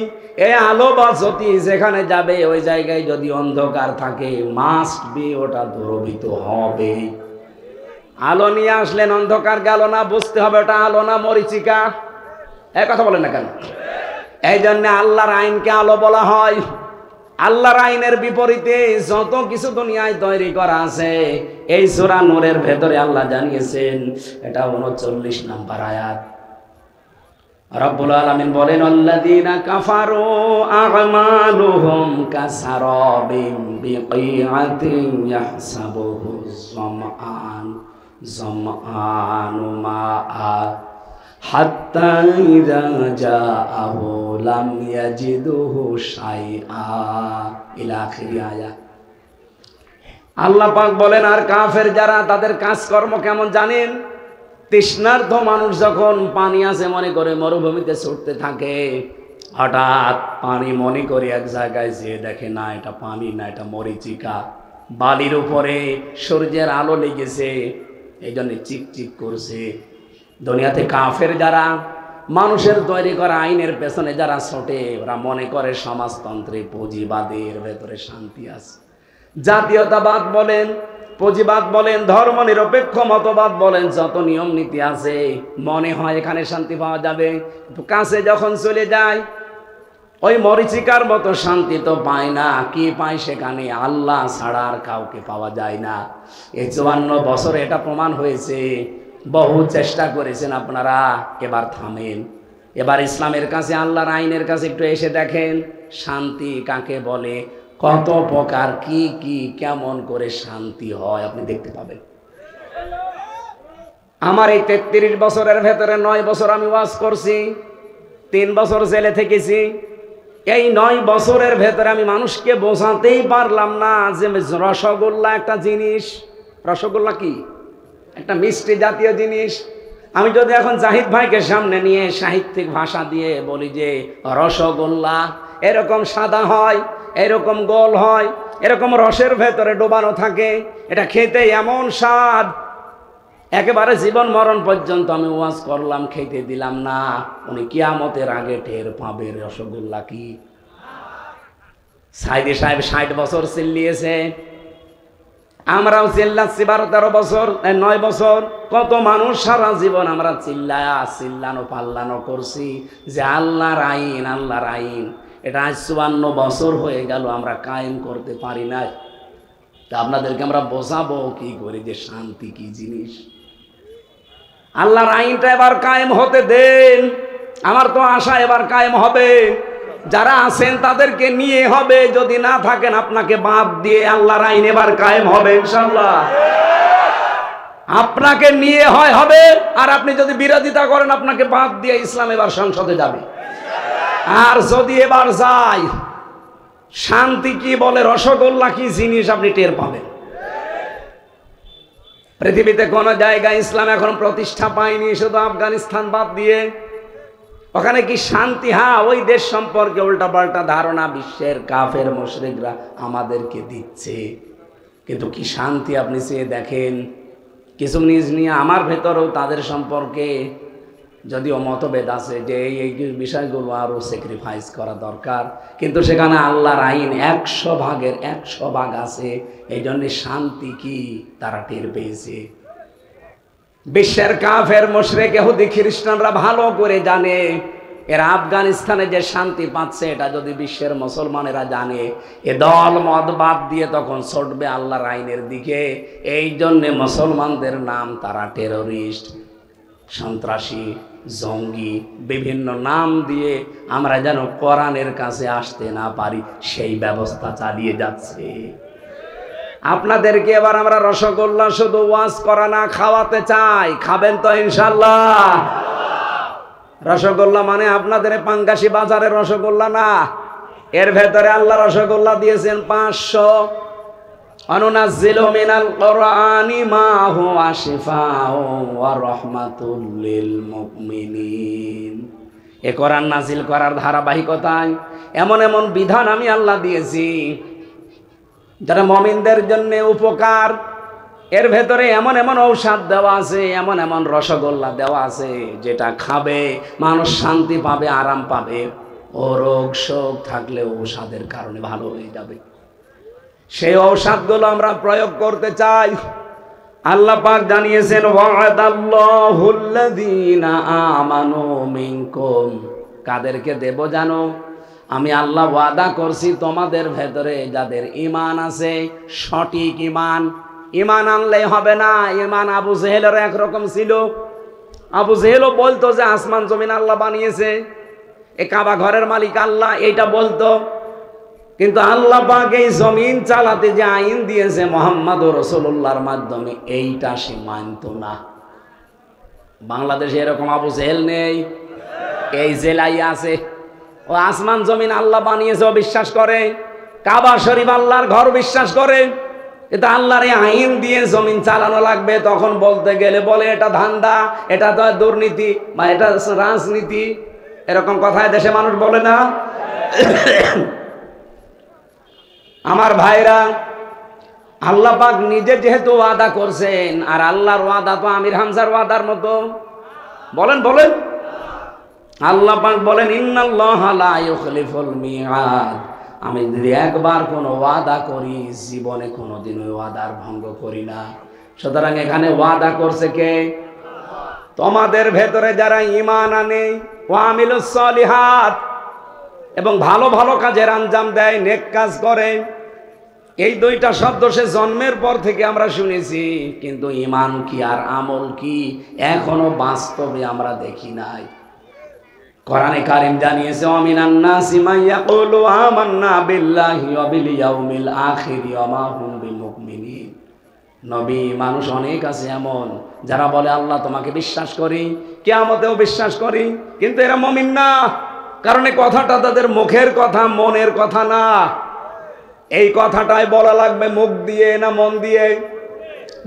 এই আলো বা জ্যোতি যেখানে যাবে ওই জায়গায় যদি অন্ধকার থাকে মাস্ট বি ওটা দূরীভূত হবে। আলো নিয়ে আসলেন, অন্ধকার গেল না, বুঝতে হবে ওটা আলো না মরিচিকা। এই কথা বলেন না কেন? এই জন্য আল্লাহর আইনকে আলো বলা হয়। আল্লাহর আইনের বিপরীতে যত কিছু দুনিয়ায় তৈরি করা আছে এই সূরা নূরের ভেতরে আল্লাহ জানিয়েছেন। এটা 39 নম্বর আয়াত। রব্বুল আলামিন বলেন, আল্লাযীনা কাফারু আ'মালুহুম কাসারাবিন বিকিআতিন ইয়াহসাবুহু যামআনু মাআ হাত্তা ইযা জাআহু লাম ইয়াজিদুহু শাইআ ইলা আখির আয়াত। আল্লাহ পাক বলেন, আর কাফের যারা, তাদের কাজকর্ম কেমন জানেন? তৃষ্ণার্ত মানুষ যখন পানি আছে মনে করে মরুভূমিতে ছুটতে থাকে, হঠাৎ পানি মনে করে এক জায়গায় যেয়ে দেখে না এটা পানি না, এটা মরিচিকা। বালির উপরে সূর্যের আলো লেগেছে, এই জন্য চিকচিক করছে। দুনিয়াতে কাফের যারা, মানুষের তৈরি করা আইনের পেছনে যারা ছোটে, ওরা মনে করে সমাজতন্ত্রে পুঁজিবাদের ভেতরে শান্তি আছে। জাতীয়তাবাদ বলেন, পুঁজিবাদ বলেন, ধর্ম নিরপেক্ষ মতবাদ বলেন, যত নিয়ম নীতি আছে মনে হয় এখানে শান্তি পাওয়া যাবে। কাছে যখন চলে যায় ওই মরিচিকার মতো শান্তি তো পায় না। কি পায় সেখানে? আল্লাহ ছাড়া আর কাউকে পাওয়া যায় না। এই 54 বছরে এটা প্রমাণ হয়েছে। বহু চেষ্টা করেছেন আপনারা, এবার থামেন। এবার ইসলামের কাছে, আল্লাহর আইনের কাছে একটু এসে দেখেন শান্তি কাকে বলে, কত প্রকার, কি কি কেমন করে শান্তি হয় আপনি দেখতে পাবেন। আমার এই 33 বছরের ভেতরে 9 বছর আমি ওয়াজ করছি, 3 বছর জেলে থেকেছি। এই 9 বছরের ভেতরে আমি মানুষকে বোঝাতেই পারলাম না যে রসগোল্লা একটা জিনিস। রসগোল্লা কি? একটা মিষ্টি জাতীয় জিনিস। আমি যদি এখন জাহিদ ভাইকে সামনে নিয়ে সাহিত্যিক ভাষা দিয়ে বলি যে রসগোল্লা এরকম সাদা হয়, এরকম গোল হয়, এরকম রসের ভেতরে ডোবানো থাকে, এটা খেতে এমন স্বাদ, একেবারে জীবন মরণ পর্যন্ত আমি ওয়াজ করলাম, খেতে দিলাম না। উনি কিয়ামতের আগে টের পাবে রসগোল্লা কি। সাইদি সাহেব 60 বছর চিল্লিয়েছে, আমরাও চিল্লাচ্ছি 12-13 বছর, 9 বছর। কত মানুষ সারা জীবন আমরা চিল্লানো পাল্লানো করছি যে আল্লাহর আইন, আল্লাহর আইন। এটা আজ 54 বছর হয়ে গেল আমরা কায়েম করতে পারি না। তা আপনাদেরকে আমরা বোঝাবো কি করে যে শান্তি কি জিনিস। আল্লাহর আইনটা এবার কায়েম হতে দেন। আমার তো আশা এবার কায়েম হবে। যারা আছেন তাদেরকে নিয়ে হবে, যদি না থাকেন আপনাকে বাদ দিয়ে আল্লাহর আইন এবার কায়েম হবে ইনশাআল্লাহ। আপনাকে নিয়ে হবে, আর আপনি যদি বিরোধিতা করেন আপনাকে বাদ দিয়ে ইসলাম এবার সংসদে যাবে। আর যদি এবার যায়, শান্তি কি বলে, রসগোল্লা কি জিনিস আপনি টের পাবেন। পৃথিবীতে কোন জায়গায় ইসলাম এখন প্রতিষ্ঠা পায়নি, শুধু আফগানিস্তান বাদ দিয়ে। ওখানে কি শান্তি? হ্যাঁ, ওই দেশ সম্পর্কে উল্টাপাল্টা ধারণা বিশ্বের কাফের মুশরিকরা আমাদেরকে দিচ্ছে, কিন্তু কি শান্তি আপনি চেয়ে দেখেন। কিছু নিজ নিয়ে আমার ভেতরেও তাদের সম্পর্কে যদিও মতভেদ আছে যে এই বিষয়গুলো আরও স্যাক্রিফাইস করা দরকার, কিন্তু সেখানে আল্লাহর আইন 100 ভাগের 100 ভাগ আছে। এই জন্যে শান্তি কি তারা টের পেয়েছে। বিশ্বের কাফের মুশরিক ইহুদি খ্রিস্টানরা ভালো করে জানে এরা আফগানিস্তানে যে শান্তি পাচ্ছে, এটা যদি বিশ্বের মুসলমানেরা জানে, এ দল মত বাদ দিয়ে তখন ছুটবে আল্লাহর আইনের দিকে। এই জন্যে মুসলমানদের নাম তারা টেরোরিস্ট, সন্ত্রাসী, জঙ্গি, বিভিন্ন নাম দিয়ে আমরা যেন কোরআনের কাছে আসতে না পারি সেই ব্যবস্থা চালিয়ে যাচ্ছে। আপনাদেরকে এবার আমরা রসগোল্লা শুধু ওয়াজ করা না, খাওয়াতে চাই। খাবেন তো ইনশাল্লাহ? রসগোল্লা মানে আপনাদের পাঙ্গাসি বাজারের রসগোল্লা না, এর ভেতরে আল্লাহ রসগোল্লা দিয়েছেন 500। অনুনাজ্জিলু মিনাল কুরআনি মা হুয়া শিফাউন ওয়া রাহমাতুল লিল মুমিনিন। এ কোরআন নাজিল করার ধারাবাহিকতায় এমন এমন বিধান আমি আল্লাহ দিয়েছি যারা মুমিনদের জন্য উপকার। এর ভেতরে এমন এমন ঔষধ দেওয়া আছে, এমন এমন রসগোল্লা দেওয়া আছে যেটা খাবে মানুষ শান্তি পাবে, আরাম পাবে। ও রোগ শোক থাকলে ঔষধের কারণে ভালো হয়ে যাবে। সেই ঔষধগুলো আমরা প্রয়োগ করতে চাই। আল্লাহ পাক জানিয়েছেন ওয়াদাল্লাহুল্লাযীনা আমানু মিনকুম, কাদেরকে দেব জানো? আমি আল্লাহ ওয়াদা করছি তোমাদের ভেতরে যাদের ঈমান আছে, সঠিক ঈমান। ঈমান আনলেই হবে না। ঈমান আবু জেহেলের একরকম ছিল। আবু জেহেলও বলতো যে আসমান জমিন আল্লাহ বানিয়েছে, এ কাবা ঘরের মালিক আল্লাহ, এইটা বলতো। কিন্তু আল্লাহ পাক এই জমিন চালাতে যে আইন দিয়েছে মুহাম্মদুর রাসূলুল্লাহর মাধ্যমে, এইটা সে মানত না। বাংলাদেশে এরকম আবু জেহেল নেই, এই জেলাই আছে। ও আসমান জমিন আল্লাহ বানিয়েছে ও বিশ্বাস করে, কাবা শরীফ আল্লাহর ঘর বিশ্বাস করে, এটা আল্লাহর আইন দিয়ে জমিন চালানো লাগবে। তখন বলতে গেলে বলে এটা ধান্দা, এটা তো দুর্নীতি বা এটা রাজনীতি, এরকম কথায় দেশে মানুষ বলে না। আমার ভাইরা, আল্লাহ পাক নিজে যেহেতু ওয়াদা করছেন, আর আল্লাহর ওয়াদা তো আমির হামজার ওয়াদার মতো। বলেন বলেন, আল্লাহ পাক বলেন ইন্নাল্লাহা লা ইউখলিফুল মিআদ। আমি যদি একবার কোনো ওয়াদা করি, জীবনে কোনোদিন ওই ওয়াদার ভঙ্গ করি না। সুতরাং এখানে ওয়াদা করছে কে? তোমাদের ভেতরে যারা ঈমান আনে, ওয়া আমিলুস সলিহাত, এবং ভালো ভালো কাজের আঞ্জাম দেয়, নেক কাজ করে। এই দুইটা শব্দ সে জন্মের পর থেকে আমরা শুনেছি, কিন্তু ঈমান কি আর আমল কি এখনো বাস্তবে আমরা দেখি নাই। কোরআনে কারীম জানিয়েছে ওয়ামিনান নাসি মান ইয়াকুলু আমান্না বিল্লাহি ওয়া বিল ইয়াউমিল আখির ওয়া মা হুম বিমুমিনিন। নবী, মানুষ অনেক আছে এমন যারা বলে আল্লাহ তোমাকে বিশ্বাস করি, কিয়ামতেও বিশ্বাস করি, কিন্তু এরা মুমিন না। কারণ এই কথাটা তাদের মুখের কথা, মনের কথা না। এই কথাটাই বলা লাগবে মুখ দিয়ে না মন দিয়ে?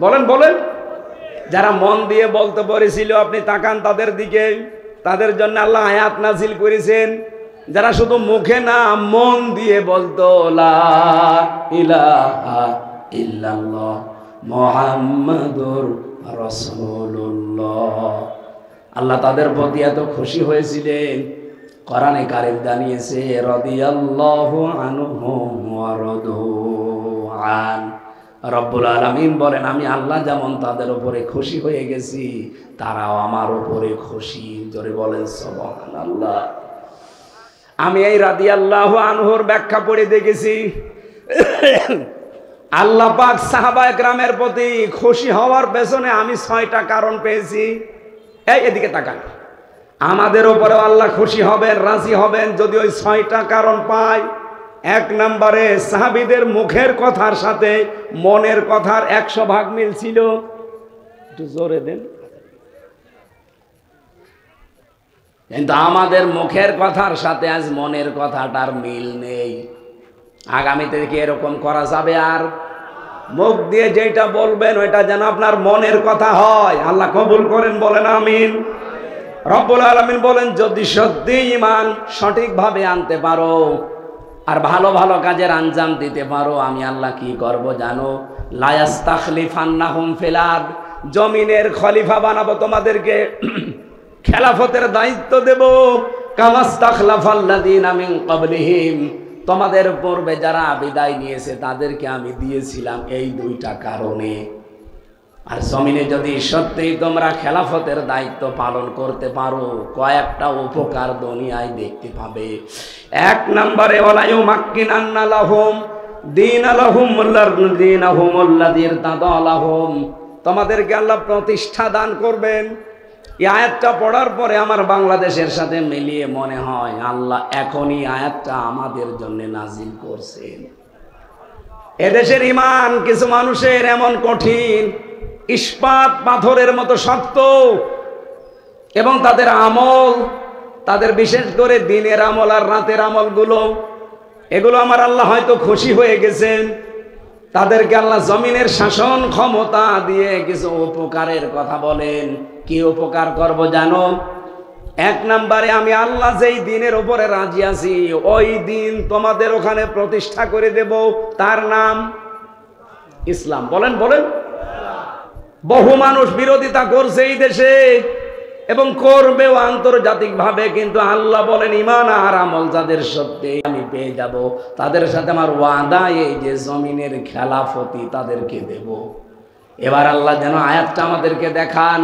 বলেন বলেন। যারা মন দিয়ে বলতে পেরেছিল, আপনি তাকান তাদের দিকে, তাদের জন্য আল্লাহ আয়াত নাজিল করেছেন। যারা শুধু মুখে না মন দিয়ে বলতো লা ইলাহা ইল্লাল্লাহ মুহাম্মাদুর রাসূলুল্লাহ, আল্লাহ তাদের প্রতি এত খুশি হয়েছিলেন। কোরআনে কারীম জানিয়েছে রাদিয়াল্লাহু আনহুম ওয়া রাদু আন। রব্বুল আলামিন বলেন আমি আল্লাহ যেমন তাদের উপরে খুশি হয়ে গেছি, তারাও আমার উপরে খুশি। জোরে বলেন সুবহানাল্লাহ। আমি এই রাদিয়াল্লাহু আনহুর ব্যাখ্যা পড়ে দেখেছি, আল্লাহ পাক সাহাবা একরামের প্রতি খুশি হওয়ার পেছনে আমি 6টা কারণ পেয়েছি। এদিকে তাকান। আমাদের উপরে আল্লাহ খুশি হবেন, রাজি হবেন যদি ওই 6টা কারণ পাই। 1 নম্বরে সাহাবীদের মুখের কথার সাথে মনের কথার 100 ভাগ মিল ছিল। একটু জোরে দেন। কিন্তু আমাদের মুখের কথার সাথে আজ মনের কথাটার মিল নেই। আগামীতে কি এরকম করা যাবে? আর মুখ দিয়ে যেটা বলবেন ওইটা যেন আপনার মনের কথা হয়। আল্লাহ কবুল করেন, বলেন আমিন। রব্বুল আলামিন বলেন, যদি সত্যি ঈমান সঠিকভাবে আনতে পারো আর ভালো ভালো কাজের আঞ্জাম দিতে পারো, আমি আল্লাহ কি করব জানো? লা ইস্তাখলিফান্নাহুম ফিল আরদ, জমিনের খলিফা বানাবো তোমাদেরকে, খেলাফতের দায়িত্ব দেব। কামাস্তাখলাফাল্লাযীনা মিন ক্বাবলিহিম, তোমাদের পূর্বে যারা বিদায় নিয়েছে তাদেরকে আমি দিয়েছিলাম এই দুইটা কারণে। আর জমিনে যদি সত্যিই তোমরা খেলাফতের দায়িত্ব পালন করতে পারো, কয়েকটা উপকার দুনিয়ায় দেখতে পাবে। এক নম্বরে ওয়ালা ইউমাক্কিনান্না লাহুম দীনাহুমুল্লাযী ইরতাদা লাহুম, তোমাদেরকে আল্লাহ প্রতিষ্ঠা দান করবেন। এই আয়াতটা পড়ার পরে আমার বাংলাদেশের সাথে মিলিয়ে মনে হয় আল্লাহ এখনই আয়াতটা আমাদের জন্য নাজিল করছেন। এদেশের ঈমান কিছু মানুষের এমন কঠিন, ইস্পাত পাথরের মতো শক্ত, এবং তাদের আমল, তাদের বিশেষ করে দিনের আমল আর রাতের আমলগুলো, এগুলো আমার আল্লাহ হয়তো খুশি হয়ে গেছেন। তাদেরকে আল্লাহ জমিনের শাসন ক্ষমতা দিয়ে কিছু উপকারের কথা বলেন। কি উপকার করব জানো? এক নম্বরে, আমি আল্লাহ যেই দিনের উপরে রাজি আছি ওই দিন তোমাদের ওখানে প্রতিষ্ঠা করে দেব, তার নাম ইসলাম। বলেন বলেন। বহু মানুষ বিরোধিতা করছে এই দেশে এবং করবেও আন্তর্জাতিকভাবে, কিন্তু আল্লাহ বলেন ঈমান আর আমল যাদের সত্যি আমি পেয়ে যাব, তাদের সাথে আমার ওয়াদা এই যে জমিনের খেলাফতি তাদেরকে দেব। এবার আল্লাহ যেন আয়াতটা আমাদেরকে দেখান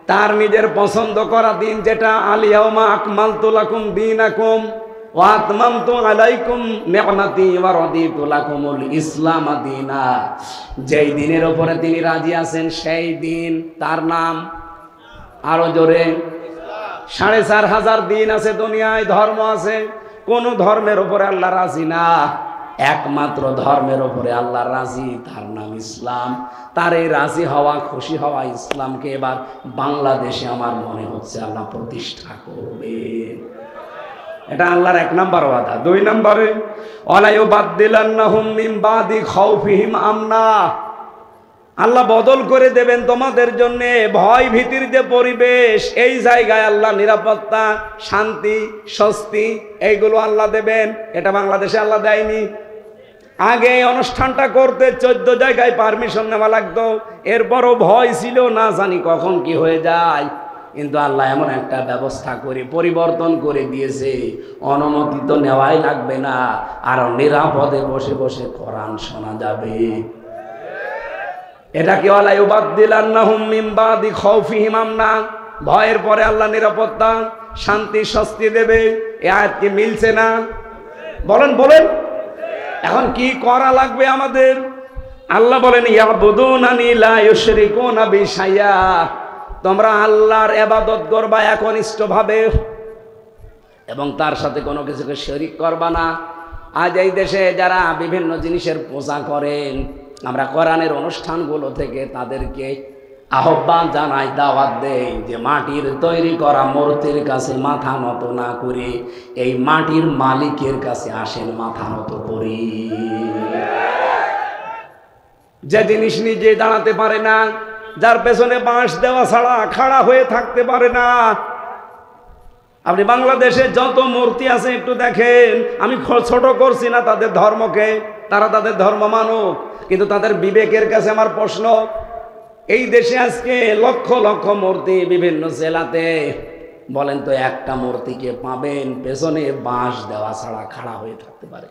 তার নিজের পছন্দ করা দিন, যেটা আল ইয়াউমা আকমালতু লাকুম দীনাকুম ওয়া আতমামতু আলাইকুম নি'মাতি ওয়া রাদিতু লাকুমুল ইসলাম দীনা। যেই দিনের উপরে তিনি রাজি আছেন সেই দিন, তার নাম আরো জোরে ৪৫০০ দিন আছে দুনিয়ায়, ধর্ম আছে, কোন ধর্মের উপরে আল্লাহ রাজি না, একমাত্র ধর্মের উপরে আল্লাহ রাজি, তার নাম ইসলাম। তার এই রাজি হওয়া, খুশি হওয়া ইসলামকে এবার বাংলাদেশে আমার মনে হচ্ছে আল্লাহ প্রতিষ্ঠা করবে। এটা আল্লাহর এক নাম্বার ওয়াদা। দুই নম্বরে, ওয়ালা ইউবাদদিলান্নাহুম মিন বাদি খাউফিহিম আমনা, আল্লাহ বদল করে দেবেন তোমাদের জন্য ভয় ভীতির যে পরিবেশ, এই জায়গায় আল্লাহ নিরাপত্তা, শান্তি, স্বস্তি এইগুলো আল্লাহ দেবেন। এটা বাংলাদেশে আল্লাহ দেয়নি। আগে এই অনুষ্ঠানটা করতে 14 জায়গায় পারমিশন নেওয়া লাগতো, এরপরও ভয় ছিল, না জানি কখন কি হয়ে যায়। কিন্তু আল্লাহ এমন একটা ব্যবস্থা করে পরিবর্তন করে দিয়েছে, অনুমতি তো নেওয়াই লাগবে না, আর নিরাপদে বসে বসে কোরআন শোনা যাবে। এটা কি ওয়ালা ইউবাদদিলান্নাহুম মিন বাদি খাউফিহিম আমনা, ভয়ের পরে আল্লাহ নিরাপত্তা, শান্তি, স্বস্তি দেবে। এই আয়াত কি মিলছে না? বলেন বলেন। এখন কি করা লাগবে আমাদের? আল্লাহ বলেন, ইয়াবুদুনানি লা ইউশরিকুনা বি শাইআ, তোমরা আল্লাহর ইবাদত করবা একনিষ্ঠভাবে এবং তার সাথে কোনো কিছুকে শরীক করবা না। আজ এই দেশে যারা বিভিন্ন জিনিসের পূজা করেন, আমরা কোরআনের অনুষ্ঠানগুলো থেকে তাদেরকে আহ্বান জানাই, দাওয়াত দেই যে মাটির তৈরি করা মূর্তির কাছে মাথা নত না করে এই মাটির মালিকের কাছে আসেন, মাথা নত করি। যে জিনিস নিজে দাঁড়াতে পারে না, যার পেছনে বাঁশ দেওয়া ছাড়া খাড়া হয়ে থাকতে পারে না, আপনি বাংলাদেশে যত মূর্তি আছে একটু দেখেন। আমি ছোট করছি না তাদের ধর্মকে, তারা তাদের ধর্ম মানুক, কিন্তু তাদের বিবেকের কাছে আমার প্রশ্ন, এই দেশে আজকে লক্ষ লক্ষ মূর্তি বিভিন্ন জেলাতে, বলেন তো একটা মূর্তিকে পাবেন পেছনে বাঁশ দেওয়া ছাড়া খাড়া হয়ে থাকতে পারে?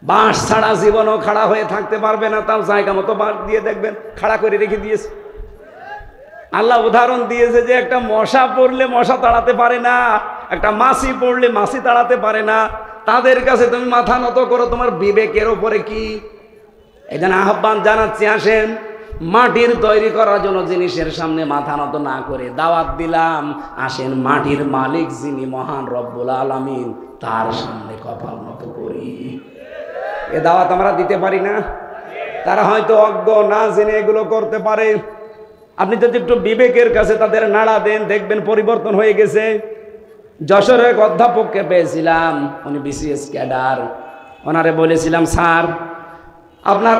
বাঁশ ছাড়া জীবনও খাড়া হয়ে থাকতে পারবে না। তাও জায়গা মতো বাঁশ দিয়ে দেখবেন খাড়া করে রেখে দিয়েছে। আল্লাহ উদাহরণ দিয়েছে যে একটা মশা পড়লে মশা তাড়াতে পারে না, একটা মাছি পড়লে মাছি তাড়াতে পারে না, তাদের কাছে তুমি মাথা নত করো, তোমার বিবেকের ওপরে কি? এই জন্য আহ্বান জানাচ্ছি, আসেন মাটির তৈরি করার জন্য জিনিসের সামনে মাথা নত না করে দাওয়াত দিলাম, আসেন মাটির মালিক যিনি মহান রব্বুল আলামিন, তার সামনে কপাল নত করি। এ দাওয়াত আমরা দিতে পারি না? তারা হয়তো অজ্ঞ, না জেনে এগুলো করতে পারে। আপনি যদি একটু বিবেকের কাছে তাদের নাড়া দেন, দেখবেন পরিবর্তন হয়ে গেছে। যশোরের এক অধ্যাপককে পেয়েছিলাম, উনি বিসিএস ক্যাডার। ওনারে বলেছিলাম, স্যার আপনার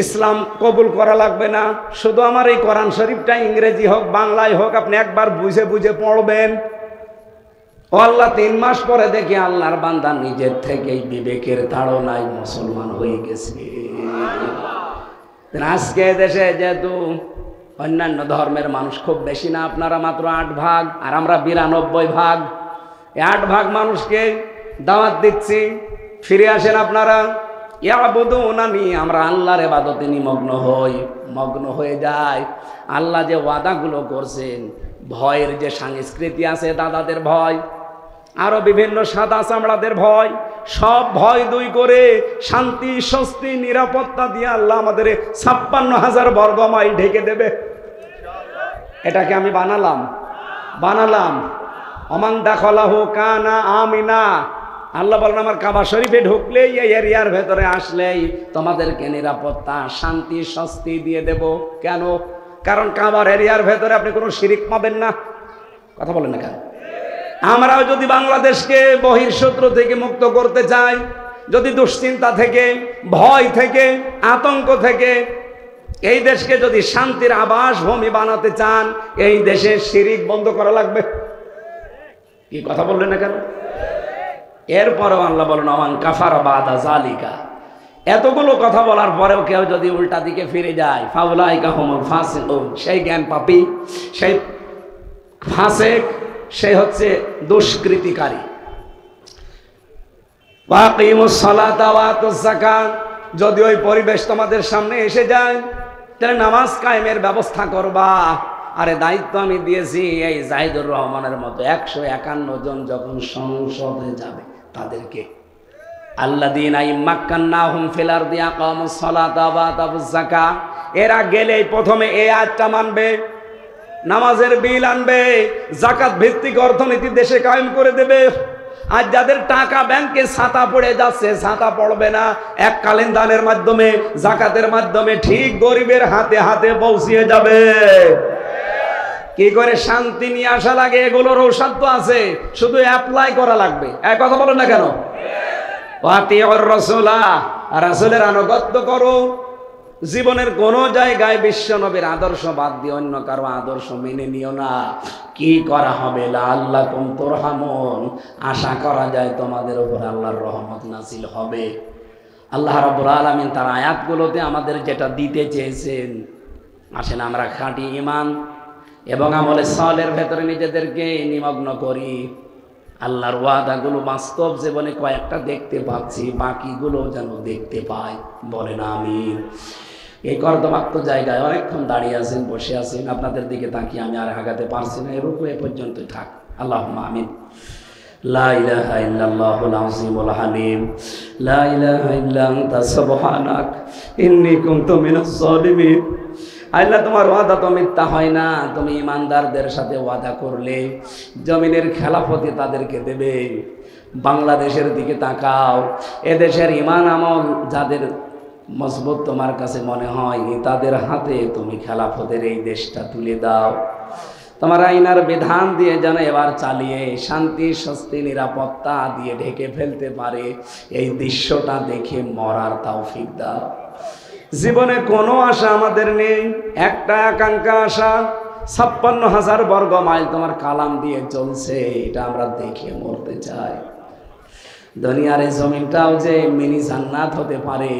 ইসলাম কবুল করা লাগবে না, শুধু আমার এই কোরআন শরীফটা ইংরেজি হোক বাংলায় হোক আপনি একবার বুঝে বুঝে পড়বেন। ও আল্লাহ 3 মাস পরে দেখি আল্লাহর বান্দা নিজের থেকেই বিবেকের তাড়নায় মুসলমান হয়ে গেছে। আজকে দেশে যেহেতু অন্যান্য ধর্মের মানুষ খুব বেশি না, আপনারা মাত্র 8 ভাগ আর আমরা 92 ভাগ, এই 8 ভাগ মানুষকে দাওয়াত দিচ্ছি, ফিরে আসেন আপনারা। ইয়াবুদুনানি, আমরা আল্লাহর ইবাদতে মগ্ন হয়ে যায়। আল্লাহ যে ওয়াদাগুলো করছেন, ভয়ের যে সংস্কৃতি আছে, দাদাদের ভয়, আরো বিভিন্ন সাদা চামড়াদের ভয়, সব ভয় দূর করে শান্তি স্বস্তি নিরাপত্তা দিয়ে আল্লাহ আমাদের 56,000 বর্গ মাইল ঢেকে দেবে। এটাকে আমি বানালাম। অমান দাখলাহু কানা আমিনা। আল্লাহ বলেন আমার কাবা শরীফে ঢুকলেই, এই এরিয়ার ভেতরে আসলেই তোমাদেরকে নিরাপত্তা শান্তি স্বস্তি দিয়ে দেব। কেন? কারণ কাবার এরিয়ার ভেতরে আপনি কোনো শিরিক পাবেন না। কথা বলেন না কেন? আমরাও যদি বাংলাদেশকে বহির্শত্রু থেকে মুক্ত করতে চাই, যদি দুশ্চিন্তা থেকে, ভয় থেকে, আতঙ্ক থেকে এই দেশকে যদি শান্তির আবাস ভূমি বানাতে চান, এই দেশে শিরিক বন্ধ করা লাগবে। কি কথা বললেন না কেন? এরপরেও আল্লাহ বলেন আমান কাফারা বাদা জালিকা। এতগুলো কথা বলার পরেও কেউ যদি উল্টা দিকে ফিরে যায়, ফাউলাইকা হুমুল ফাসিকুন, সেই জ্ঞান পাপী, সেই ফাসেক, সে হচ্ছে দুষ্কৃতিকারী। ওয়াকিমুস সালাতা ওয়া আতুজ যাকাত, যদি ওই পরিবেশ তোমাদের সামনে এসে যায় তাহলে নামাজ কায়েমের ব্যবস্থা করবা। আরে দায়িত্ব আমি দিয়েছি এই জাহিদুর রহমানের মতো 151 জন যখন সংসদে যাবে তাদেরকে, আল্লাযীনা ইম্মাক্কান্নাহুম ফিল আরদি আকামুস সালাতা ওয়া আতাবুজ যাকাত, এরা গেলেই প্রথমে এই আয়াতটা মানবে, নামাজের বিল আনবে, জাকাত ভিত্তিক অর্থনীতি দেশে কায়েম করে দেবে। আর যাদের টাকা ব্যাংকে ছাতা পড়ে যাচ্ছে, ছাতা পড়বে না, এককালীন দানের মাধ্যমে, জাকাতের মাধ্যমে ঠিক গরিবের হাতে হাতে পৌঁছিয়ে যাবে। কি করে শান্তি নিয়ে আসা লাগে এগুলোর ঔষধ তো আছে, শুধু অ্যাপ্লাই করা লাগবে। এক কথা বলেন না কেন? ওয়াতিউর রাসূলা, রাসূলের আনুগত্য করো। জীবনের কোন জায়গায় বিশ্ব নবীর আদর্শ বাদ দিয়ে অন্য কারো আদর্শ মেনে নিও না। কি করা হবে? লাআল্লাকুম তুরহামুন, আশা করা যায় তোমাদের উপর আল্লাহর রহমত নাযিল হবে। আল্লাহ রাব্বুল আলামিন তার আয়াতগুলোতে আমাদের যেটা দিতে চেয়েছেন, আসেন আমরা খাঁটি ঈমান এবং আমলে সালের ভেতরে নিজেদেরকে নিমগ্ন করি। আল্লাহর ওয়াদাগুলো বাস্তব জীবনে কয়েকটা দেখতে পাচ্ছি, বাকিগুলো যেন দেখতে পাই। বলেন আমিন। এই কর্দমাক্ত জায়গায় অনেকক্ষণ দাঁড়িয়ে আছেন, বসে আছেন, আপনাদের দিকে তাকিয়ে আমি আর আগাতে পারছি না, এর উপরে পর্যন্তই থাক। আল্লাহুম্মা আমিন। লা ইলাহা ইল্লাল্লাহুল আযীমুল হালিম, লা ইলাহা ইল্লা আনতা সুবহানাক ইন্নী কুনতু মিনাজ জালিমিন। আল্লাহ তোমার ওয়াদা তো মিথ্যা হয় না, তুমি ইমানদারদের সাথে ওয়াদা করলে জমিনের খেলাফতি তাদেরকে দেবে। বাংলাদেশের দিকে তাকাও, এদেশের ইমান আমল যাদের মজবুত তোমার কাছে মনে হয়, তাদের হাতে তুমি খেলাফতের এই দেশটা তুলে দাও। তোমার আইনার বিধান দিয়ে যেন এবার চালিয়ে শান্তি স্বস্তি নিরাপত্তা দিয়ে ঢেকে ফেলতে পারে, এই দৃশ্যটা দেখে মরার তৌফিক দাও। জীবনে কোনো আশা আমাদের নেই, একটা আকাঙ্ক্ষা আশা, 56,000 বর্গ মাইল তোমার কালাম দিয়ে চলছে, এটা আমরা দেখে মরতে চাই। দুনিয়ার এই জমিনটাও যে মিনি জান্নাত হতে পারে।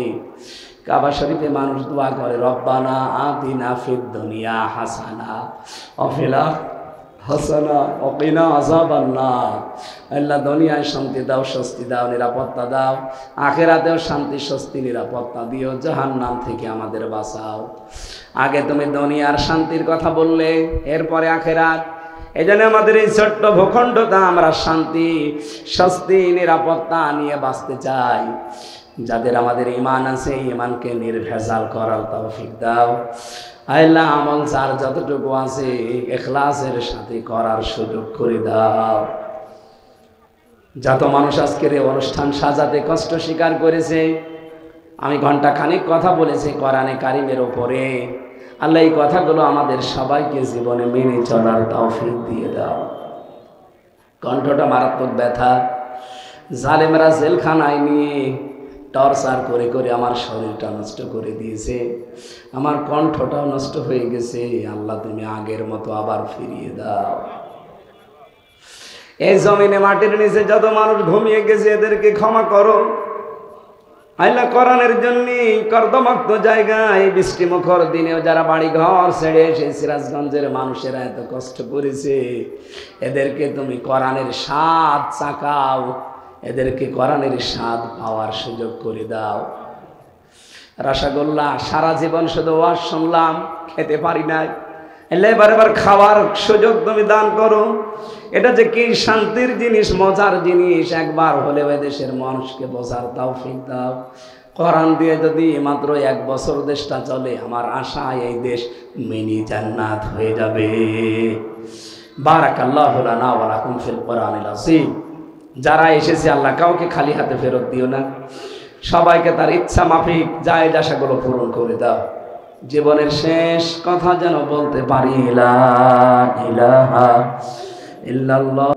কাবা শরীফে মানুষ দোয়া করে, রব্বানা আতিনা ফিদ দুনিয়া হাসানা ওয়া ফিল হাসানা ওয়া কিনা আযাবান্নার। আল্লাহ দুনিয়ায় শান্তি দাও, স্বস্তি দাও, নিরাপত্তা দাও, আখিরাতেও শান্তি স্বস্তি নিরাপত্তা দিও, জাহান্নাম থেকে আমাদের বাঁচাও। আগে তুমি দুনিয়ার শান্তির কথা বললে, এরপরে আখিরাত। এই জন্য আমাদের এই ছোট্ট ভূখণ্ডটা আমরা শান্তি স্বস্তি নিরাপত্তা নিয়ে বাঁচতে চাই। যাদের আমাদের ঈমান আছে, ঈমানকে নির্ভেজাল করার তৌফিক দাও। আল্লাহ আমল যার যতটুকু আছে ইখলাসের সাথে করার সুযোগ করে দাও। যত মানুষ আজকের এই অনুষ্ঠান সাজাতে কষ্ট স্বীকার করেছে, আমি ঘন্টা খানিক কথা বলেছি কোরআনে কারিমের ওপরে। আল্লাহ এই কথাগুলো আমাদের সবাইকে জীবনে মেনে চলার তৌফিক দিয়ে দাও। কণ্ঠটা মারাত্মক ব্যথা, জালেমরা জেলখানায় নিয়ে টর্চার করে করে আমার শরীরটা নষ্ট করে দিয়েছে, আমার কণ্ঠটাও নষ্ট হয়ে গেছে। আল্লাহ তুমি আগের মতো আবার ফিরিয়ে দাও। এই জমিনে মাটির নিচে যত মানুষ ঘুমিয়ে গেছে এদেরকে ক্ষমা করো আল্লাহ। কোরআনের জন্য কর্দমাক্ত জায়গায় বৃষ্টিমুখর দিনেও যারা বাড়ি ঘর ছেড়ে এসে সিরাজগঞ্জের মানুষেরা এত কষ্ট করেছে, এদেরকে তুমি কোরআনের স্বাদ চাকাও, এদেরকে কোরআনের স্বাদ পাওয়ার সুযোগ করে দাও। রসগোল্লা সারা জীবন শুধু ওয়াজ শুনলাম, খেতে পারি নাই, এবার খাওয়ার সুযোগ তুমি দান করো। এটা যে কি শান্তির জিনিস, মজার জিনিস, একবার হলেও দেশের মানুষকে বোঝার তৌফিক দাও। কোরআন দিয়ে যদি মাত্র 1 বছর দেশটা চলে, আমার আশা এই দেশ মিনি জান্নাত হয়ে যাবে। বারাকাল্লাহু লানা ওয়া লাকুম ফিল কোরআনিল আযীম। যারা এসেছে আল্লাহ কাউকে খালি হাতে ফেরত দিও না, সবাইকে তার ইচ্ছা মাফিক জায়েজ আশাগুলো পূরণ করে দাও। জীবনের শেষ কথা যেন বলতে পারি লা ইলাহা ইল্লাল্লাহ।